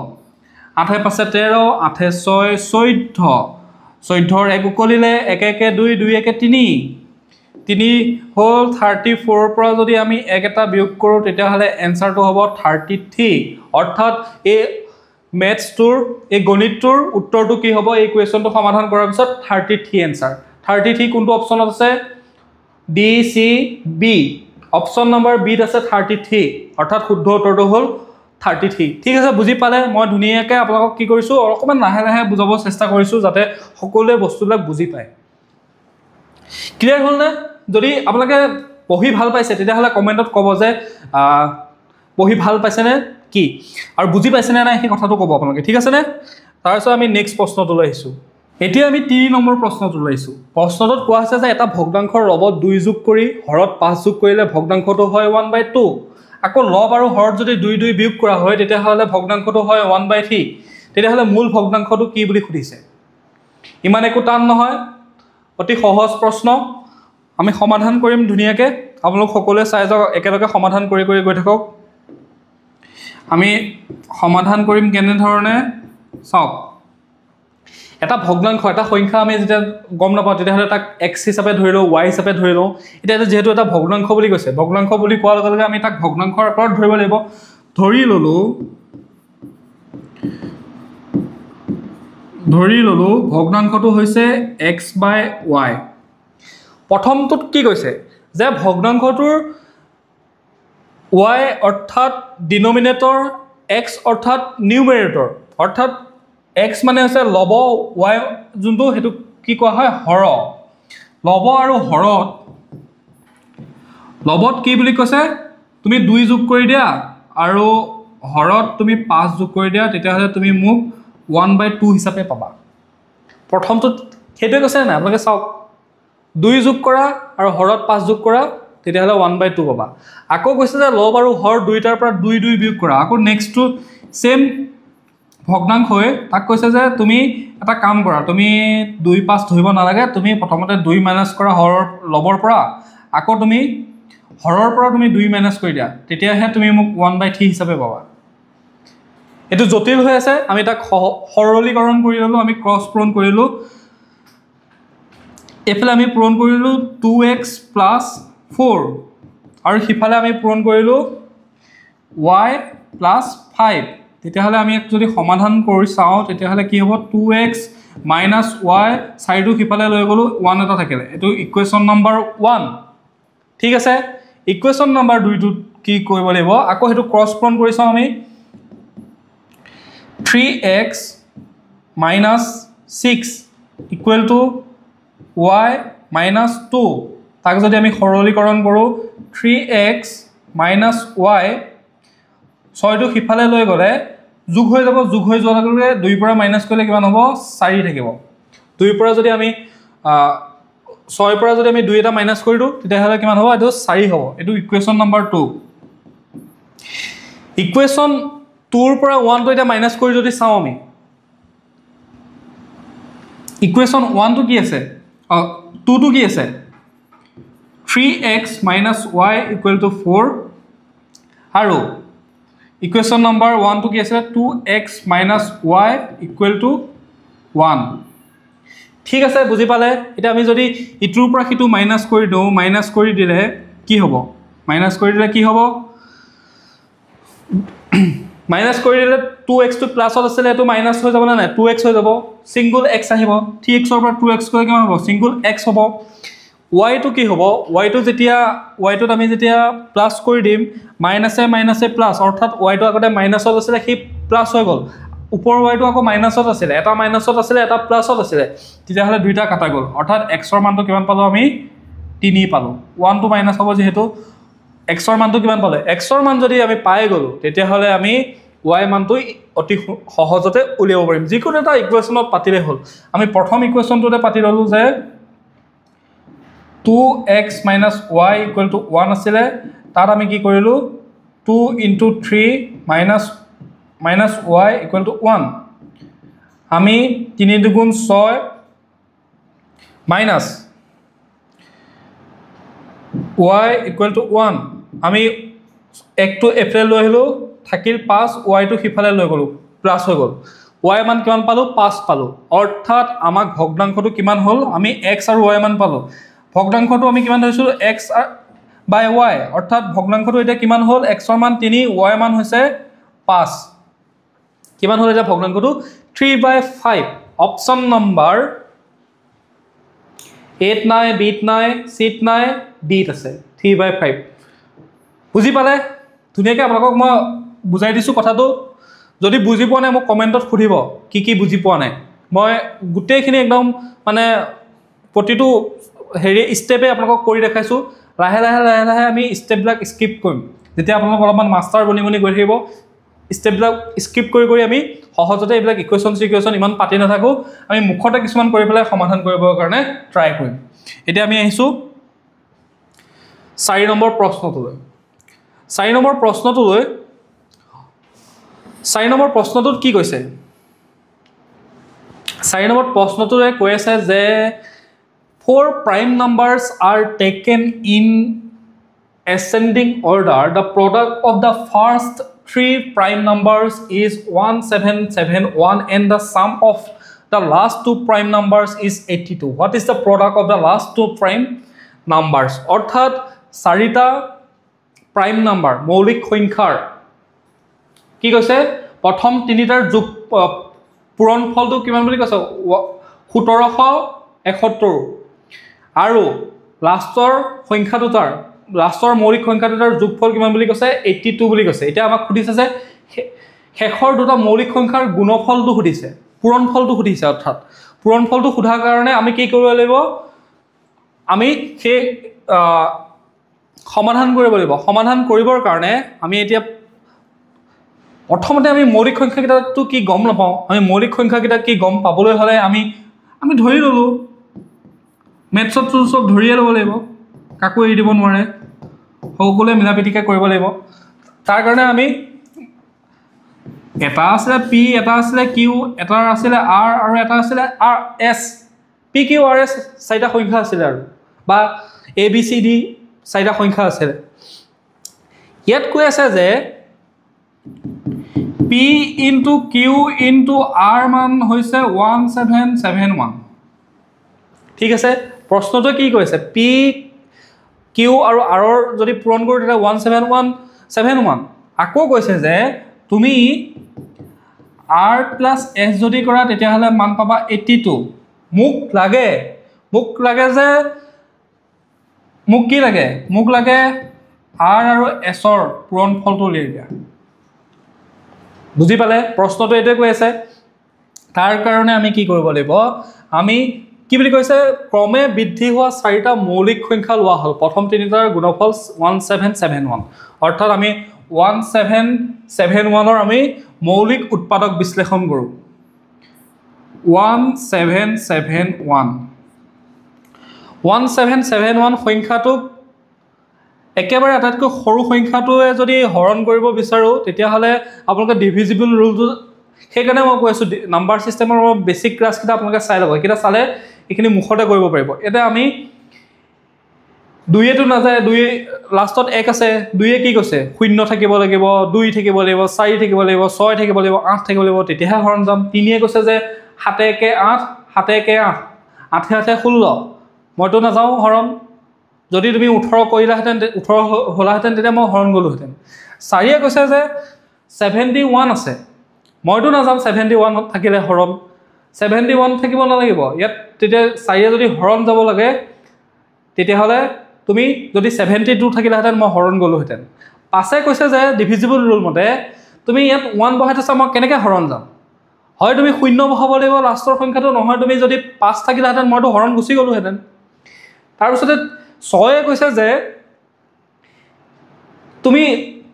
8 5 13 8 6 14 14 এক উকলিলে 1 1 2 2 1 3 3 হল 34 পৰা যদি আমি এক এটা বিয়োগ কৰো তেতিয়া হলে এনসাৰটো হ'ব 33 অৰ্থাৎ এই ম্যাথছটোৰ এই গণিতটোৰ উত্তৰটো কি হ'ব এই কোৱেশ্চনটো সমাধান কৰাৰ পিছত 33 এনসাৰ 33 কোনটো অপচনত আছে ডি সি বি অপচন নম্বৰ বি আছে 33 অৰ্থাৎ শুদ্ধ উত্তৰটো হ'ল 33 ঠিক আছে বুজি পালে মই ধুনিয়াকৈ আপোনালোকক কি কৰিছো অকমান লাহে লাহে বুজাব চেষ্টা কৰিছো যাতে সকলোৱে বস্তুবিলাক বুজি পায় ক্লিয়াৰ হ'ল না যদি আপোনালোকে পঢ়ি ভাল পাইছে তেতিয়া হলে কমেন্টত ক'ব যে পঢ়ি ভাল পাইছে নে কি আৰু বুজি পাইছে নে নাই এই কথাটো ক'ব আপোনালোকে ঠিক আছে নে তাৰপিছত আমি নেক্সট প্ৰশ্নটো লৈ আহিছো এতিয়া আমি 3 নম্বৰ প্ৰশ্নটো লৈছো প্ৰশ্নটোত কোৱা হৈছে যে এটা ভগ্নাংশৰ লবত 2 যোগ কৰি হৰত 5 যোগ কৰিলে ভগ্নাংশটো হয় 1/2 আকৌ লব আৰু হৰত যদি 2 2 বিয়োগ কৰা হয় তেতিয়া হলে ভগ্নাংশটো হয় 1/3 তেতিয়া হলে মূল ভগ্নাংশটো কি বুলি সুধিছে ইমান একো টান নহয় অতি সহজ প্ৰশ্ন আমি সমাধান কৰিম ধুনিয়াকৈ আপোনালোক সকলোৱে চাই যাওক একেলগে সমাধান কৰি গৈ থাকক আমি সমাধান কৰিম কেনে ধৰণে চাওক এটা ভগ্নাংশ এটা সংখ্যা আমি যেতিয়া গম নাপাওঁ তেতিয়া হলে তাক x হিচাপে ধৰি লও y হিচাপে ধৰি লও এটা যেহেতু এটা ভগ্নাংশ বুলি কৈছে ভগ্নাংশ বুলি কোৱাৰ লগে লগে আমি তাক ভগ্নাংশৰ আকাৰত ধৰিব লাগিব ধৰি ললো ভগ্নাংশটো হৈছে x/y প্ৰথমটোত কি কৈছে যে ভগ্নাংশটোৰ y অৰ্থাৎ ডিনোমিনেটৰ x অৰ্থাৎ নিউমেৰেটৰ অৰ্থাৎ x মানে আছে লব y যোনটো হেতু কি কোৱা হয় হৰ লব আৰু হৰত লবত কি বুলি কৈছে তুমি 2 যোগ কৰি দিয়া আৰু হৰত তুমি 5 যোগ কৰি দিয়া তেতিয়া হলে তুমি মোক 1/2 হিচাপে পাবা প্ৰথমটো সেইটোৱে কৈছে নাই আপোনালোকে চাওক 2 যোগ কৰা আৰু হৰত 5 যোগ কৰা তেতিয়াহ'লে 1/2 পাবা আকৌ কৈছে যে লব আৰু হৰ দুইটাৰ পৰা 2 2 বিয়োগ কৰা আকৌ নেক্সটটো সেম ভগ্নাংশ হয় তাক কৈছে যে তুমি এটা কাম কৰা তুমি 2 5 ধৰিব নালাগে তুমি প্ৰথমতে 2 মাইনাস কৰা হৰৰ লবৰ পৰা আকৌ তুমি হৰৰ পৰা তুমি 2 মাইনাস কৰি দিয়া তেতিয়াহে তুমি মোক 1/3 হিচাপে পাবা এটো জটিল হৈ আছে আমি তাক সৰলীকৰণ কৰি ললো আমি ক্ৰস পূৰণ কৰিলো এফালে আমি পূৰণ কৰিলো 2x + 4 আৰু সিফালে আমি পূৰণ কৰিলো y + 5 তেতিয়াহ'লে আমি যদি সমাধান কৰি চাও তেতিয়াহ'লে কি হ'ব 2x - y সাইডটো সিফালে লৈ গলো 1 এটা থাকিলে এটো ইকুৱেশ্যন নম্বৰ 1 ঠিক আছে ইকুৱেশ্যন নম্বৰ 2 টো কি কৰিব লাগিব আকৌ হেতু ক্ৰস পূৰণ কৰি চাও আমি 3x - 6 = y - 2 তাক যদি আমি সৰলীকৰণ কৰো 3x - y 6 টো সিফালে লৈ গলে যোগ হৈ যাব যোগ হৈ যোৱাৰ লগে 2 পৰা মাইনাস কৰিলে কিমান হ'ব 4 থাকিব 2 পৰা যদি আমি 6 পৰা যদি আমি 2 এটা মাইনাস কৰি দিও তেতিয়াহ'লে কিমান হ'ব এটো 4 হ'ব এটো ইকুৱেশ্যন নম্বৰ 2 ইকুৱেশ্যন 2 ৰ পৰা 1 টো এটা মাইনাস কৰি যদি চাও আমি ইকুৱেশ্যন 1 টো কি আছে 2 টো কি আছে 3x - y = 4 আৰু ইকুৱেশ্যন নম্বৰ 1 টো কি আছে 2x - y = 1 ঠিক আছে বুজি পালে এটা আমি যদি ইটোৰ পৰা কিটো মাইনাস কৰি দিও মাইনাস কৰি দিলে কি হ'ব মাইনাস কৰি দিলে কি হ'ব মাইনাস কৰি দিলে 2x টো প্লাসত আছিল এটো মাইনাস হৈ যাব না নাই 2x হৈ যাব সিঙ্গল x আহিব 3x ৰ পৰা 2x গলে কিমান হ'ব সিঙ্গল x হ'ব y টো কি হ'ব y টো যেতিয়া y টোত আমি যেতিয়া প্লাস কৰি দিম মাইনাসে মাইনাসে প্লাস অৰ্থাৎ y টো আগতে মাইনাসত আছিল কি প্লাস হৈ গল উপৰ y টো আকৌ মাইনাসত আছিল এটা মাইনাসত আছিল এটা প্লাসত আছিল তেতিয়া হলে দুইটা কাটা গল অৰ্থাৎ x ৰ মানটো কিমান পালো আমি 3 পালো 1 টো মাইনাস হ'ব যেহেতু x ৰ মানটো কিমান পালে x ৰ মান যদি আমি পাই গলো তেতিয়া হলে আমি y মানটো অতি সহজতে উলিয়াব পাৰিম যিকোনো এটা ইকুৱেশ্যনত পাতিলে হল আমি প্ৰথম ইকুৱেশ্যনটোতে পাতি ললো যে 2x - y = 1 আছিল তাত আমি কি কৰিলো 2 * 3 - y = 1 আমি 3 × 2 = 6 মাইনাস y = 1 আমি একটো এফালে লৈ আহিলো থাকিল 5 y টো সিফালে লৈ গলো প্লাস হৈ গল y মান কিমান পালো 5 পালো অৰ্থাৎ আমাক ভগ্নাংশটো কিমান হল আমি x আৰু y মান পালো ভগ্নাংশটো আমি কিমান ধৰিছো x বাই y অৰ্থাৎ ভগ্নাংশটো এটা কিমান হল x ৰ মান 3 y মান হৈছে 5 কিমান হল এটা ভগ্নাংশটো 3/5 অপচন নম্বৰ 8 নাই বিট নাই সিট নাই ডিত আছে 3/5 বুজি পালে ধুনিয়াকে আপোনাক মই বুজাই দিছো কথাটো যদি বুজি পোৱা নাই মোক কমেন্টত খুদিব কি বুজি পোৱা নাই মই গুটেইখিনি একদম মানে প্ৰতিটো হেৰি স্টেপে আপোনাক কৰি দেখাইছো লাহে লাহে আমি স্টেপবিলাক স্কিপ কৰিম যেতিয়া আপোনাক অলপমান মাস্টাৰ বনি গৈ থাকিব স্টেপবিলাক স্কিপ কৰি আমি সহজতে এইবিলাক ইকুৱেশ্যন ইমান পাতি নাথাকো আমি মুখতে কিছুমান কৰি পেলাই সমাধান কৰিবৰ কাৰণে ট্ৰাই কৰিম এতিয়া আমি আহিছো 4 নম্বৰ প্ৰশ্নটোলৈ 4 নম্বৰ প্ৰশ্নটোত কি কৈছে 4 নম্বৰ প্ৰশ্নটোৰে কৈ আছে যে 4 prime numbers are taken in ascending order the product of the first 3 prime numbers is 1771 and the sum of the last 2 prime numbers is 82 what is the product of the last 2 prime numbers অর্থাৎ 4টা prime number মৌলিক সংখ্যাৰ কি কৈছে প্ৰথম তিনিটাৰ যোগ পূৰণফলটো কিমান বুলি কৈছে 1771 আৰু লাষ্টৰ সংখ্যা দুটাৰ লাষ্টৰ মৌলিক সংখ্যা দুটাৰ যোগফল কিমান বুলি কৈছে 82 বুলি কৈছে এতিয়া আমাক খুদিছে যে শেষৰ দুটা মৌলিক সংখ্যাৰ গুণফলটো খুদিছে পূৰণফলটো খুদিছে অৰ্থাৎ পূৰণফলটো খুদাৰ কাৰণে আমি কি কৰিব লাগিব আমি সেই সমাধান কৰিব লাগিব সমাধান কৰিবৰ কাৰণে আমি এতিয়া প্ৰথমতে আমি মৌলিক সংখ্যাকেইটাটো কি গম নাপাওঁ আমি মৌলিক সংখ্যাকেইটা কি গম পাবলৈ হ'লে আমি ধৰি ল'লোঁ মেথছতটো চব ধৰিয়ে ল'ব লাগিব কাকো এৰি দিব নোৱাৰে সকলোৱে মিলা প্ৰীতিকৈ কৰিব লাগিব তাৰ কাৰণে আমি এটা আছিলে পি এটা আছিলে কিউ এটা আছিলে আৰ আৰু এটা আছিলে R S P Q R S চাৰিটা সংখ্যা আছিলে আৰু বা এ বি চি ডি চাৰিটা সংখ্যা আছিলে ইয়াত কৈ আছে যে P into Q into R মান হৈছে 1771 ঠিক আছে প্ৰশ্নটো কি কৈছে পি কিউ আৰু আৰৰ যদি পূৰণ কৰোঁ তেতিয়া 1771 আকৌ কৈছে যে তুমি আৰ প্লাছ এছ যদি কৰা তেতিয়াহ'লে মান পাবা 82 মোক লাগে যে মোক কি লাগে মোক লাগে আৰ আৰু এছৰ পূৰণ ফলটো উলিয়াই দিয়া বুজি পালে প্ৰশ্নটো এইটোৱে কৈ আছে তাৰ কাৰণে আমি কি কৰিব লাগিব আমি কি বুলি কৈছে ক্ৰমে বৃদ্ধি হোৱা চাৰিটা মৌলিক সংখ্যা লোৱা হ'ল প্ৰথম তিনিটাৰ গুণফল 1771 অৰ্থাৎ আমি 1771ৰ আমি মৌলিক উৎপাদক বিশ্লেষণ কৰোঁ 1771 সংখ্যাটোক একেবাৰে আটাইতকৈ সৰু সংখ্যাটোৱে যদি হৰণ কৰিব বিচাৰোঁ তেতিয়াহ'লে আপোনালোকে ডিভিজিবল ৰুলটো সেইকাৰণে মই কৈ আছোঁ নাম্বাৰ ছিষ্টেমৰ বেছিক ক্লাছকেইটা আপোনালোকে চাই ল'ব এইকেইটা চালে এইখিনি মুখতে কৰিব পাৰিব এতিয়া আমি দুইয়েতো নাযায় দুই লাষ্টত এক আছে দুইয়ে কি কৈছে শূন্য থাকিব লাগিব 2 থাকিব লাগিব 4 থাকিব লাগিব 6 থাকিব লাগিব 8 থাকিব লাগিব তেতিয়াহে হৰণ যাম 3 কৈছে যে 7 একে 8 7 একে 8 8 7 16 মইতো নাযাওঁ হৰণ যদি তুমি 18 কৰিলাহেঁতেন 18 হ'লাহেঁতেন তেতিয়া মই হৰণ গ'লোহেঁতেন 4 কৈছে যে 71 আছে মইতো নাযাম 71 থাকিলে হৰণ 71 থাকিব নালাগিব ইয়াত তেতিয়া 4 যদি হৰণ যাব লাগে তেতিয়াহ'লে তুমি যদি 72 থাকিলাহেঁতেন মই হৰণ গ'লোহেঁতেন 5 কৈছে যে ডিভিজিবল ৰুল মতে তুমি ইয়াত 1 বহাই থৈছা মই কেনেকৈ হৰণ যাম হয় তুমি শূন্য বহাব লাগিব লাষ্টৰ সংখ্যাটো নহয় তুমি যদি 5 থাকিলাহেঁতেন মইতো হৰণ গুচি গ'লোহেঁতেন তাৰপিছতে 6 কৈছে যে তুমি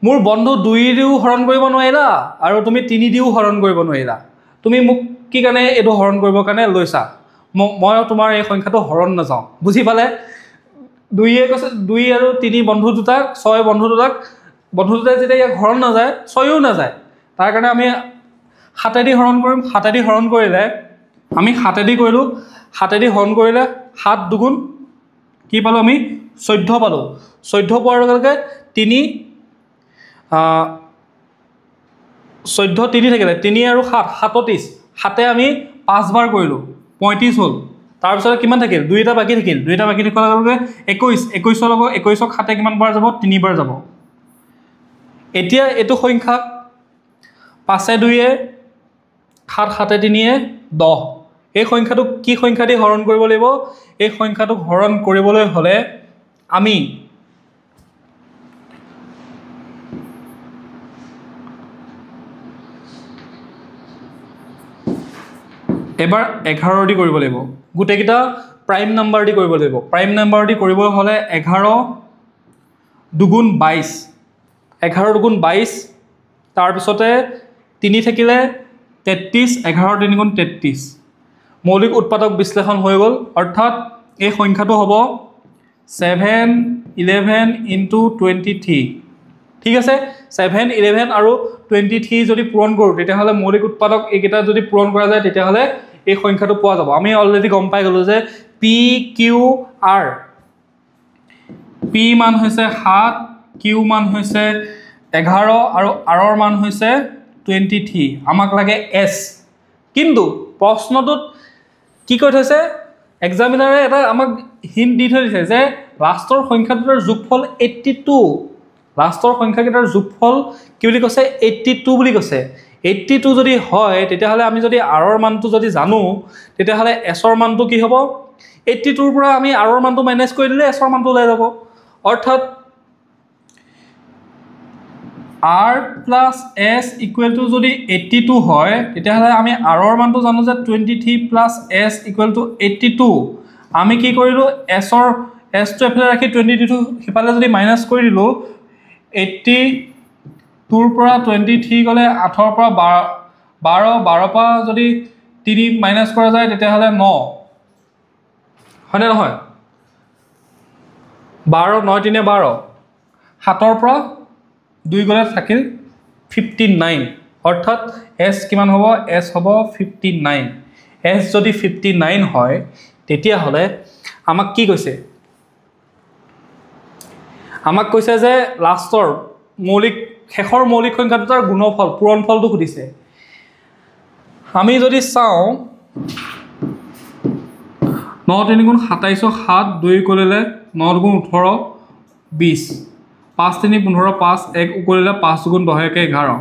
মোৰ বন্ধু 2 দিও হৰণ কৰিব নোৱাৰিলা আৰু তুমি 3 দিও হৰণ কৰিব নোৱাৰিলা তুমি মোক কি কাৰণে এইটো হৰণ কৰিবৰ কাৰণে লৈছা মই তোমাৰ এই সংখ্যাটো হৰণ নাযাওঁ বুজি পালে 2 কৈছে 2 আৰু 3 বন্ধু দুটাক 6 বন্ধু দুটাই যেতিয়া ইয়াক হৰণ নাযায় 6ও নাযায় তাৰ কাৰণে আমি 7 দি হৰণ কৰিম 7 দি হৰণ কৰিলে আমি 7 দি কৰিলোঁ 7 দি হৰণ কৰিলে 7 দুগুণ কি পালোঁ আমি 14 পালোঁ 14 পোৱাৰ লগে লগে 14 3 থাকিলে 3 আৰু 7 37 7 আমি 5 বাৰ কৰিলোঁ 35 হ'ল তাৰপিছত কিমান থাকিল 2 এটা বাকী থাকিল 2 এটা বাকী থকাৰ লগে লগে 21 লগত 21ক 7 কিমান বাৰ যাব 3 বাৰ যাব এতিয়া এইটো সংখ্যা 5 2 7 7 3 10 এই সংখ্যাটোক কি সংখ্যা দি হৰণ কৰিব লাগিব এই সংখ্যাটোক হৰণ কৰিবলৈ হ'লে আমি এবাৰ 11 দি কৰিব লাগিব গোটেইকেইটা প্ৰাইম নাম্বাৰ দি কৰিব লাগিব প্ৰাইম নাম্বাৰ দি কৰিব হ'লে 11 দুগুণ 22 11 দুগুণ 22 তাৰপিছতে 3 থাকিলে 33 11 3 গুণ 33 মৌলিক উৎপাদক বিশ্লেষণ হৈ গ'ল অৰ্থাৎ এই সংখ্যাটো হ'ব 711 × 23 ঠিক আছে 7 11 আৰু 23 যদি পূৰণ কৰোঁ তেতিয়াহ'লে মৌলিক উৎপাদক এইকেইটা যদি পূৰণ কৰা যায় তেতিয়াহ'লে এই সংখ্যাটো পোৱা যাব আমি অলৰেডি গম পাই গ'লোঁ যে পি কিউ আৰ পি মান হৈছে 7 কিউ মান হৈছে 11 আৰু আৰৰ মান হৈছে 23 আমাক লাগে এছ কিন্তু প্ৰশ্নটোত কি কৈ থৈছে এক্সামিনাৰে এটা আমাক হিণ্ট দি থৈ দিছে যে লাষ্টৰ সংখ্যাটোৰ যোগফল 82 লাষ্টৰ সংখ্যাকেইটাৰ যোগফল কি বুলি কৈছে 82 বুলি কৈছে 82 যদি হয় তেতিয়াহ'লে আমি যদি আৰৰ মানটো যদি জানো তেতিয়াহ'লে এছৰ মানটো কি হ'ব 82ৰ পৰা আমি আৰৰ মানটো মাইনাছ কৰি দিলে এছৰ মানটো ওলাই যাব অৰ্থাৎ r plus S equal to যদি 82 হয় তেতিয়াহ'লে আমি আৰৰ মানটো জানো যে 23 প্লাছ এছ ইকুৱেল টু 82 আমি কি কৰিলোঁ এছটো এফালে ৰাখি 22 সিফালে যদি মাইনাছ কৰি দিলোঁ 82 2 ৰ পৰা 23 গ'লে 8 ৰ পৰা 12 12 পৰা যদি 3 মাইনাছ কৰা যায় তেতিয়াহ'লে 9 হয়নে নহয় 12 9 3 12 7 ৰ পৰা 2 গ'লে থাকিল 59 অৰ্থাৎ s কিমান হ'ব s হ'ব 59 s যদি 59 হয় তেতিয়াহ'লে আমাক কি কৈছে আমাক কৈছে যে লাষ্টৰ মৌলিক শেষৰ মৌলিক সংখ্যা দুটাৰ গুণফল পূৰণফলটো সুধিছে আমি যদি চাওঁ 9 3 গুণ 27 7 2 কৰিলে 9 গুণ 18 20 5 3 15 5 1 কৰিলে 5 গুণ 10 1 11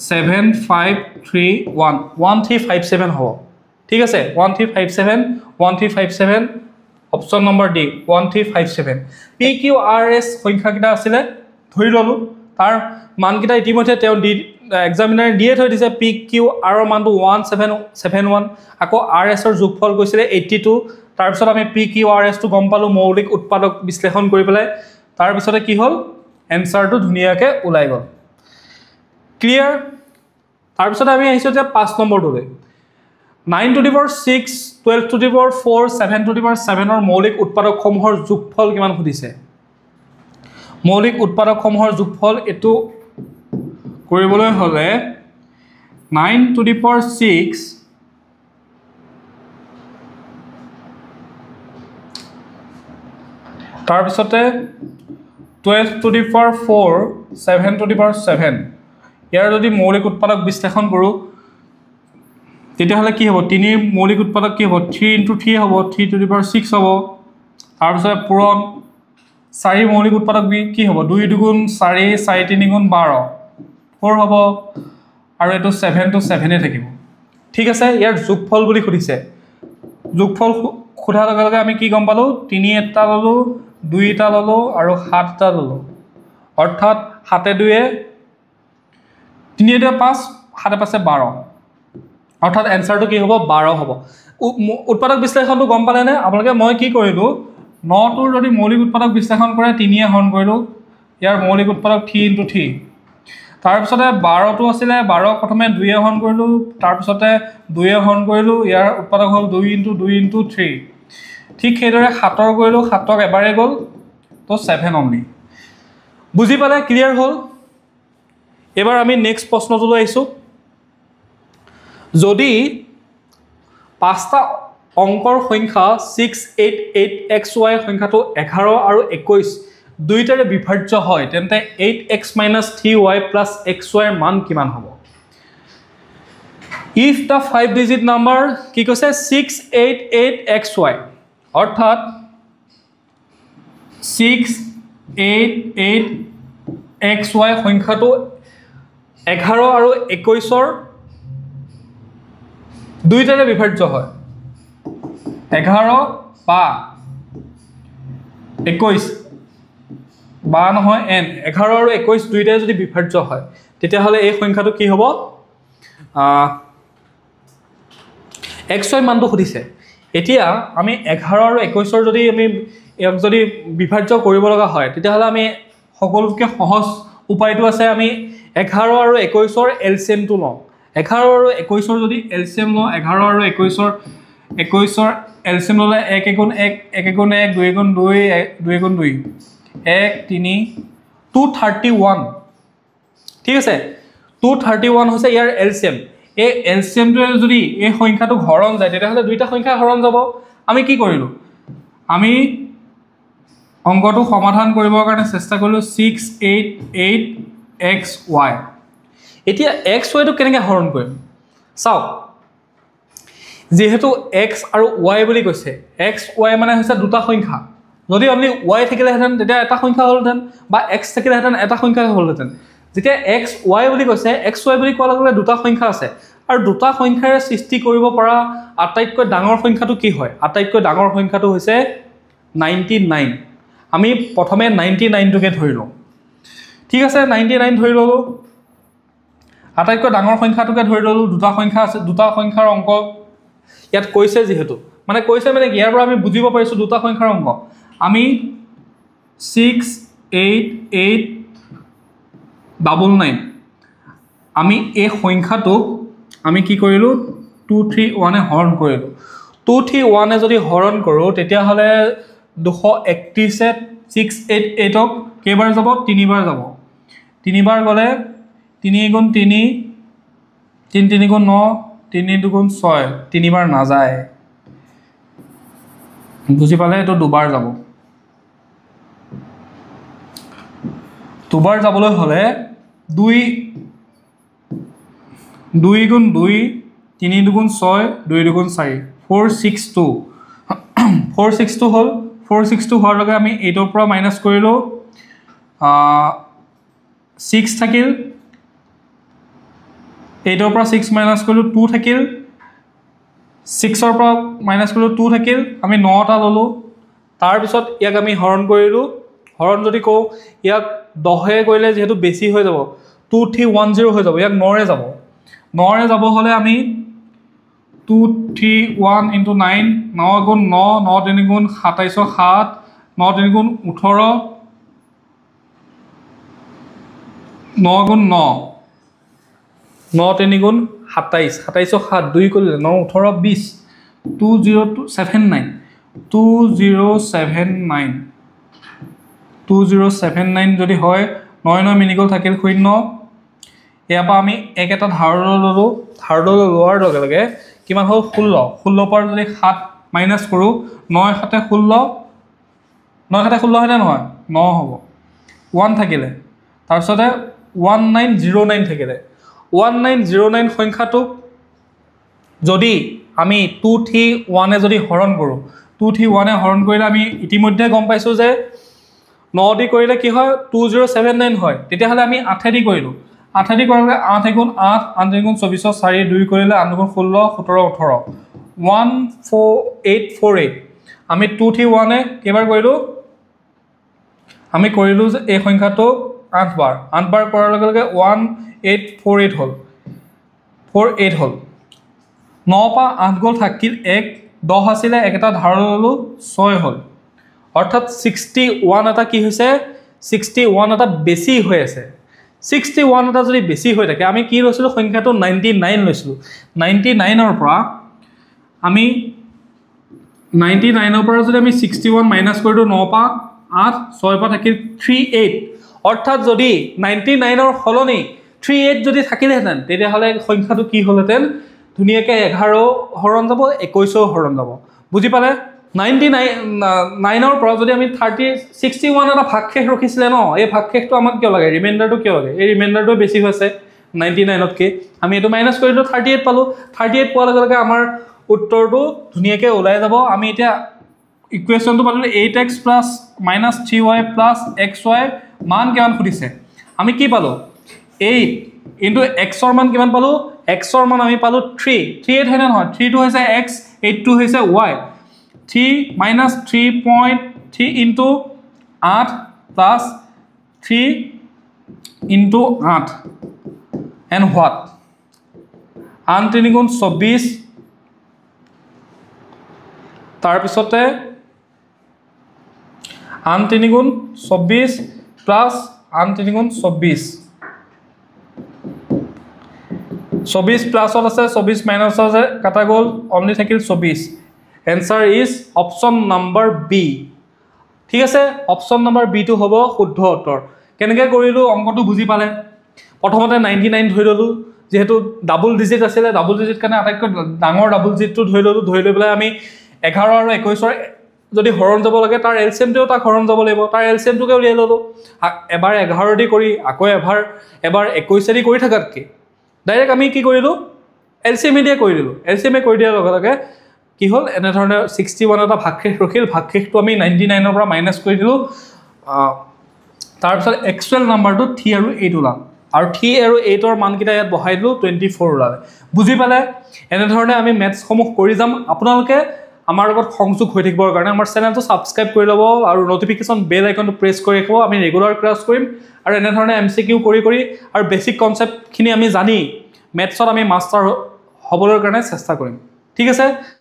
7 5 3 1 1357 হ'ব ঠিক আছে 1357 1357 অপশন নম্বৰ ডি 1357 PQRS সংখ্যা কিটা আছিল ধৰি ললো তাৰ মান কিটা ইতিমধ্যে তেওঁ এক্সামিনাৰ দিয়ে থৈ দিছে PQR ৰ মানটো 1771 আকৌ RS ৰ যোগফল কৈছিলে 82 তাৰ পিছত আমি PQRS টো গম পালো মৌলিক উৎপাদক বিশ্লেষণ কৰি পেলাই তাৰ পিছতে কি হ'ল এনসাৰটো ধুনিয়াকে ওলাই গল ক্লিয়াৰ তাৰ পিছতে আমি আহিছো যে 5 নম্বৰটোলৈ 9 to the power 6 12 to the power 4 7 to the power 7 ৰ মৌলিক উৎপাদকসমূহৰ যোগফল কিমান খুদিছে মৌলিক উৎপাদকসমূহৰ যোগফল এটো কৰিবলৈ হলে 9 to the power 6 তাৰ পিছতে 12 to the power 4 7 to the power 7 ইয়াৰ যদি মৌলিক উৎপাদক বিশ্লেষণ কৰো তেতিয়াহলে কি হ'ব 3 ৰ মৌলিক উৎপাদক কি হ'ব 3 * 3 হ'ব 3 to the power 6 হ'ব তাৰ পিছত পূৰণ 4 মৌলিক উৎপাদক কি হ'ব 2 দুগুণ 4 4 3 গুণ 12 4 হ'ব আৰু এটো 7 to 7 এ থাকিব ঠিক আছে ইয়াৰ যোগফল বুলি খুদিছে যোগফল খুদাৰ লগে লগে আমি কি গম পালো 3 এটা ললো 2 এটা ললো আৰু 7 এটা ললো অৰ্থাৎ 7 2 3 2 5 7 5 12 অৰ্থাৎ এনসাৰটো কি হ'ব 12 হ'ব উৎপাদক বিশ্লেষণটো গম পালে নে আপোনালোকে মই কি কৰিলো 9 টোৰ যদি মৌলিক উৎপাদক বিশ্লেষণ কৰে 3 এ হৰণ কৰিলো ইয়াৰ মৌলিক উৎপাদক 3 * 3 তাৰ পিছতে 12 টো আছিল 12 প্ৰথমে 2 এ হৰণ কৰিলো তাৰ পিছতে 2 এ হৰণ কৰিলো ইয়াৰ উৎপাদক হ'ল 2 * 2 * 3 ঠিক সেইদৰে 7 ৰ কৰিলো 7ক এবাৰে গল তো 7 অনলি বুজি পালে ক্লিয়াৰ হ'ল এবাৰ আমি নেক্সট প্ৰশ্নটোলৈ আহিছো যদি পাঁচটা অংকৰ সংখ্যা 688xy সংখ্যাটো 11 আৰু 21 দুইটাৰে বিভাজ্য হয় তেন্তে 8x - 3y + xy ৰ মান কিমান হ'ব if the 5 digit number কি কৈছে 688xy অৰ্থাৎ 688xy সংখ্যাটো 11 আৰু 21 ৰ দুইটাৰে বিভাজ্য হয় 11 বা 21 বা নহয় n 11 আৰু 21 দুইটাৰে যদি বিভাজ্য হয় তেতিয়াহলে এই সংখ্যাটো কি হ'ব xy মানটো খুদিছে এতিয়া আমি 11 আৰু 21 ৰ যদি আমি ইয়াক যদি বিভাজ্য কৰিব লগা হয় তেতিয়াহলে আমি সকলোতকৈ সহজ উপায়টো আছে আমি 11 আৰু 21 ৰ এলসিএম টো লওঁ 11 আৰু 21 ৰ যদি এলসিএম লওঁ 11 আৰু 21 ৰ এলসিএম ললে 1 * 1 1 * 1 2 * 2 2 * 2 1 3 231 ঠিক আছে 231 হৈছে ইয়াৰ এলসিএম এই এলসিএমটোৱে যদি এই সংখ্যাটো হৰণ যায় তেতিয়াহলে দুইটা সংখ্যা হৰণ যাব আমি কি কৰিলো আমি অংকটো সমাধান কৰিবৰ কাৰণে চেষ্টা কৰিলো 688xy এতিয়া xy টো কেনেকৈ হৰণ কৰিম চাও যেহেতু x আৰু y বুলি কৈছে xy মানে হৈছে দুটা সংখ্যা যদি অনলি y থাকিলেহেঁতেন তেতিয়া এটা সংখ্যা হ'লহেঁতেন বা x থাকিলেহেঁতেন এটা সংখ্যা হ'লহেঁতেন যেতিয়া xy বুলি কৈছে xy বুলি কোৱাৰ লগে লগে দুটা সংখ্যা আছে আৰু দুটা সংখ্যাৰে সৃষ্টি কৰিব পৰা আটাইতকৈ ডাঙৰ সংখ্যাটো কি হয় আটাইতকৈ ডাঙৰ সংখ্যাটো হৈছে 99 আমি প্ৰথমে 99 টোকে ধৰি লওঁ ঠিক আছে 99 ধৰি ললো আটাইতকৈ ডাঙৰ সংখ্যাটোকে ধৰি ললো দুটা সংখ্যা আছে দুটা সংখ্যাৰ অংক ইয়াত কৈছে যেহেতু মানে কৈছে মানে কি ইয়াৰ পৰা আমি বুজিব পাৰিছো দুটা সংখ্যাৰ অংক আমি 68899 আমি এই সংখ্যাটোক আমি কি কৰিলোঁ 231 হৰণ কৰিলোঁ 231 যদি হৰণ কৰোঁ তেতিয়াহ'লে 231 688ক কেইবাৰ যাব 3বাৰ যাব 3বাৰ গ'লে 3 গুণ 3 3 3 গুণ 9 3 2 গুণ 6 3বাৰ নাযায় বুজি পালে এইটো দুবাৰ যাব দুবাৰ যাবলৈ হ'লে 2 গুণ 2 3 2 গুণ 6 2 2 গুণ 4 462 462 হ'ল 462 হোৱাৰ লগে আমি 8ৰ পৰা মাইনাছ কৰিলোঁ 6 থাকিল 8ৰ পৰা 6 মাইনাছ কৰিলোঁ 2 থাকিল 6ৰ পৰা মাইনাছ কৰিলোঁ 2 থাকিল আমি 9টা ল'লোঁ তাৰপিছত ইয়াক আমি হৰণ কৰিলোঁ হৰণ যদি কওঁ ইয়াক 10ে কৰিলে যেহেতু বেছি হৈ যাব 2310 হৈ যাব ইয়াক 9ৰে যাব 9ৰে যাব হ'লে আমি 231 × 9 9 গুণ 9 9 3 গুণ 27 7 9 3 গুণ 18 9 গুণ 9 9 3 গুণ 27 27 7 2 কৰিলে 9 18 20 2079 2079 যদি হয় 9 9 মিনিগল থাকিল 0 ইয়াৰ পৰা আমি এক এটা ধাৰলৈ ল'লোঁ ধাৰলৈ লোৱাৰ লগে লগে কিমান হ'ল 16 16 পৰা যদি 7 মাইনাছ কৰোঁ 9 7 16 9 7 16 হয়নে নহয় 9 হ'ব 1 থাকিলে তাৰপিছতে 1909 থাকিলে 1909 সংখ্যাটোক যদি আমি 231 যদি হৰণ কৰোঁ 231 হৰণ কৰিলে আমি ইতিমধ্যে গম পাইছোঁ যে 9 দি কৰিলে কি হয় 2079 হয় তেতিয়াহ'লে আমি 8 দি কৰিলোঁ 8 দি কৰিলে 8 গুণ 8 8 গুণ 24 4 2 কৰিলে 8 গুণ 16 17 18 14848 আমি 231 কেইবাৰ কৰিলোঁ আমি কৰিলোঁ যে এই সংখ্যাটো 8 বাৰ কৰাৰ লগে লগে 1848 হ'ল 48 হ'ল 9 পৰা 8 গ'ল থাকিল 1 10 আছিলে এক এটা ধাৰলৈ ল'লোঁ 6 হ'ল অৰ্থাৎ 61 এটা কি হৈছে 61 এটা বেছি হৈ আছে 61 এটা যদি বেছি হৈ থাকে আমি কি লৈছিলোঁ সংখ্যাটো 99 লৈছিলোঁ 99ৰ পৰা আমি 99ৰ পৰা যদি আমি 61 মাইনাছ কৰিলোঁ 9 পৰা 8 6 পৰা থাকিল 38 অৰ্থাৎ যদি 99ৰ সলনি 38 যদি থাকিলেহেঁতেন তেতিয়াহ'লে সংখ্যাটো কি হ'লহেঁতেন ধুনীয়াকৈ 11 হৰণ যাব 21 হৰণ যাব বুজি পালে 99ৰ পৰা যদি আমি 61 এটা ভাগশেষ ৰখিছিলে ন এই ভাগশেষটো আমাক কিয় লাগে ৰিমাইণ্ডাৰটো কিয় লাগে এই ৰিমাইণ্ডাৰটো বেছি হৈছে 99তকৈ আমি এইটো মাইনাছ কৰিলোঁ 38 পালোঁ 38 পোৱাৰ লগে লগে আমাৰ উত্তৰটো ধুনীয়াকৈ ওলাই যাব আমি এতিয়া ইকুৱেশ্যনটো পালোঁ 8x plus minus 3y plus xy মান কিমান সুধিছে আমি কি পালোঁ 8 ইনটু xৰ মান কিমান পালোঁ xৰ মান আমি পালোঁ 3 38 হয়নে নহয় 3টো হৈছে x 8টো হৈছে y 3 minus 3.3 into 8 plus 3 into 8 and what? 8 3 গুণ 24 তাৰপিছতে 8 3 গুণ 24 plus 8 3 গুণ 24 24 প্লাছত আছে 24 মাইনাছ আছে কাটা গ'ল অনলি থাকিল 24 Answer is option number B. ঠিক আছে অপশ্যন নম্বৰ বি টো হ'ব শুদ্ধ উত্তৰ কেনেকৈ কৰিলোঁ অংকটো বুজি পালে প্ৰথমতে 99 ধৰি ল'লোঁ যেহেতু ডাবল ডিজিট আছিলে ডাবল ডিজিট কাৰণে আটাইতকৈ ডাঙৰ ডাবল ডিজিটটো ধৰি ল'লোঁ ধৰি লৈ পেলাই আমি 11 আৰু 21ৰ যদি হৰণ যাব লাগে তাৰ এলচিএমটোও তাক হৰণ যাব লাগিব তাৰ এলচিএমটোকে উলিয়াই ল'লোঁ এবাৰ 11 দি কৰি আকৌ এবাৰ 21 দি কৰি থাকাতকৈ ডাইৰেক্ট আমি কি কৰিলোঁ এলচিএম দিয়ে কৰি দিলোঁ এলচিএমে কৰি দিয়াৰ লগে লগে কি হ'ল এনেধৰণে 61 এটা ভাগশেষ ৰখিল ভাগশেষটো আমি 99ৰ পৰা মাইনাছ কৰি দিলোঁ তাৰপিছত এক্সুৱেল নাম্বাৰটো 3 আৰু 8 ওলাল আৰু 3 আৰু 8ৰ মানকেইটা ইয়াত বহাই দিলোঁ 24 ওলালে বুজি পালে এনেধৰণে আমি মেথছসমূহ কৰি যাম আপোনালোকে আমাৰ লগত সংযোগ হৈ থাকিবৰ কাৰণে আমাৰ চেনেলটো ছাবস্ক্ৰাইব কৰি ল'ব আৰু নটিফিকেশ্যন বেল আইকনটো প্ৰেছ কৰি ৰাখিব আমি ৰেগুলাৰ ক্লাছ কৰিম আৰু এনেধৰণে MCQ কৰি আৰু বেছিক কনচেপ্টখিনি আমি জানি মেথছত আমি মাষ্টাৰ হ'বলৈ কাৰণে চেষ্টা কৰিম ঠিক আছে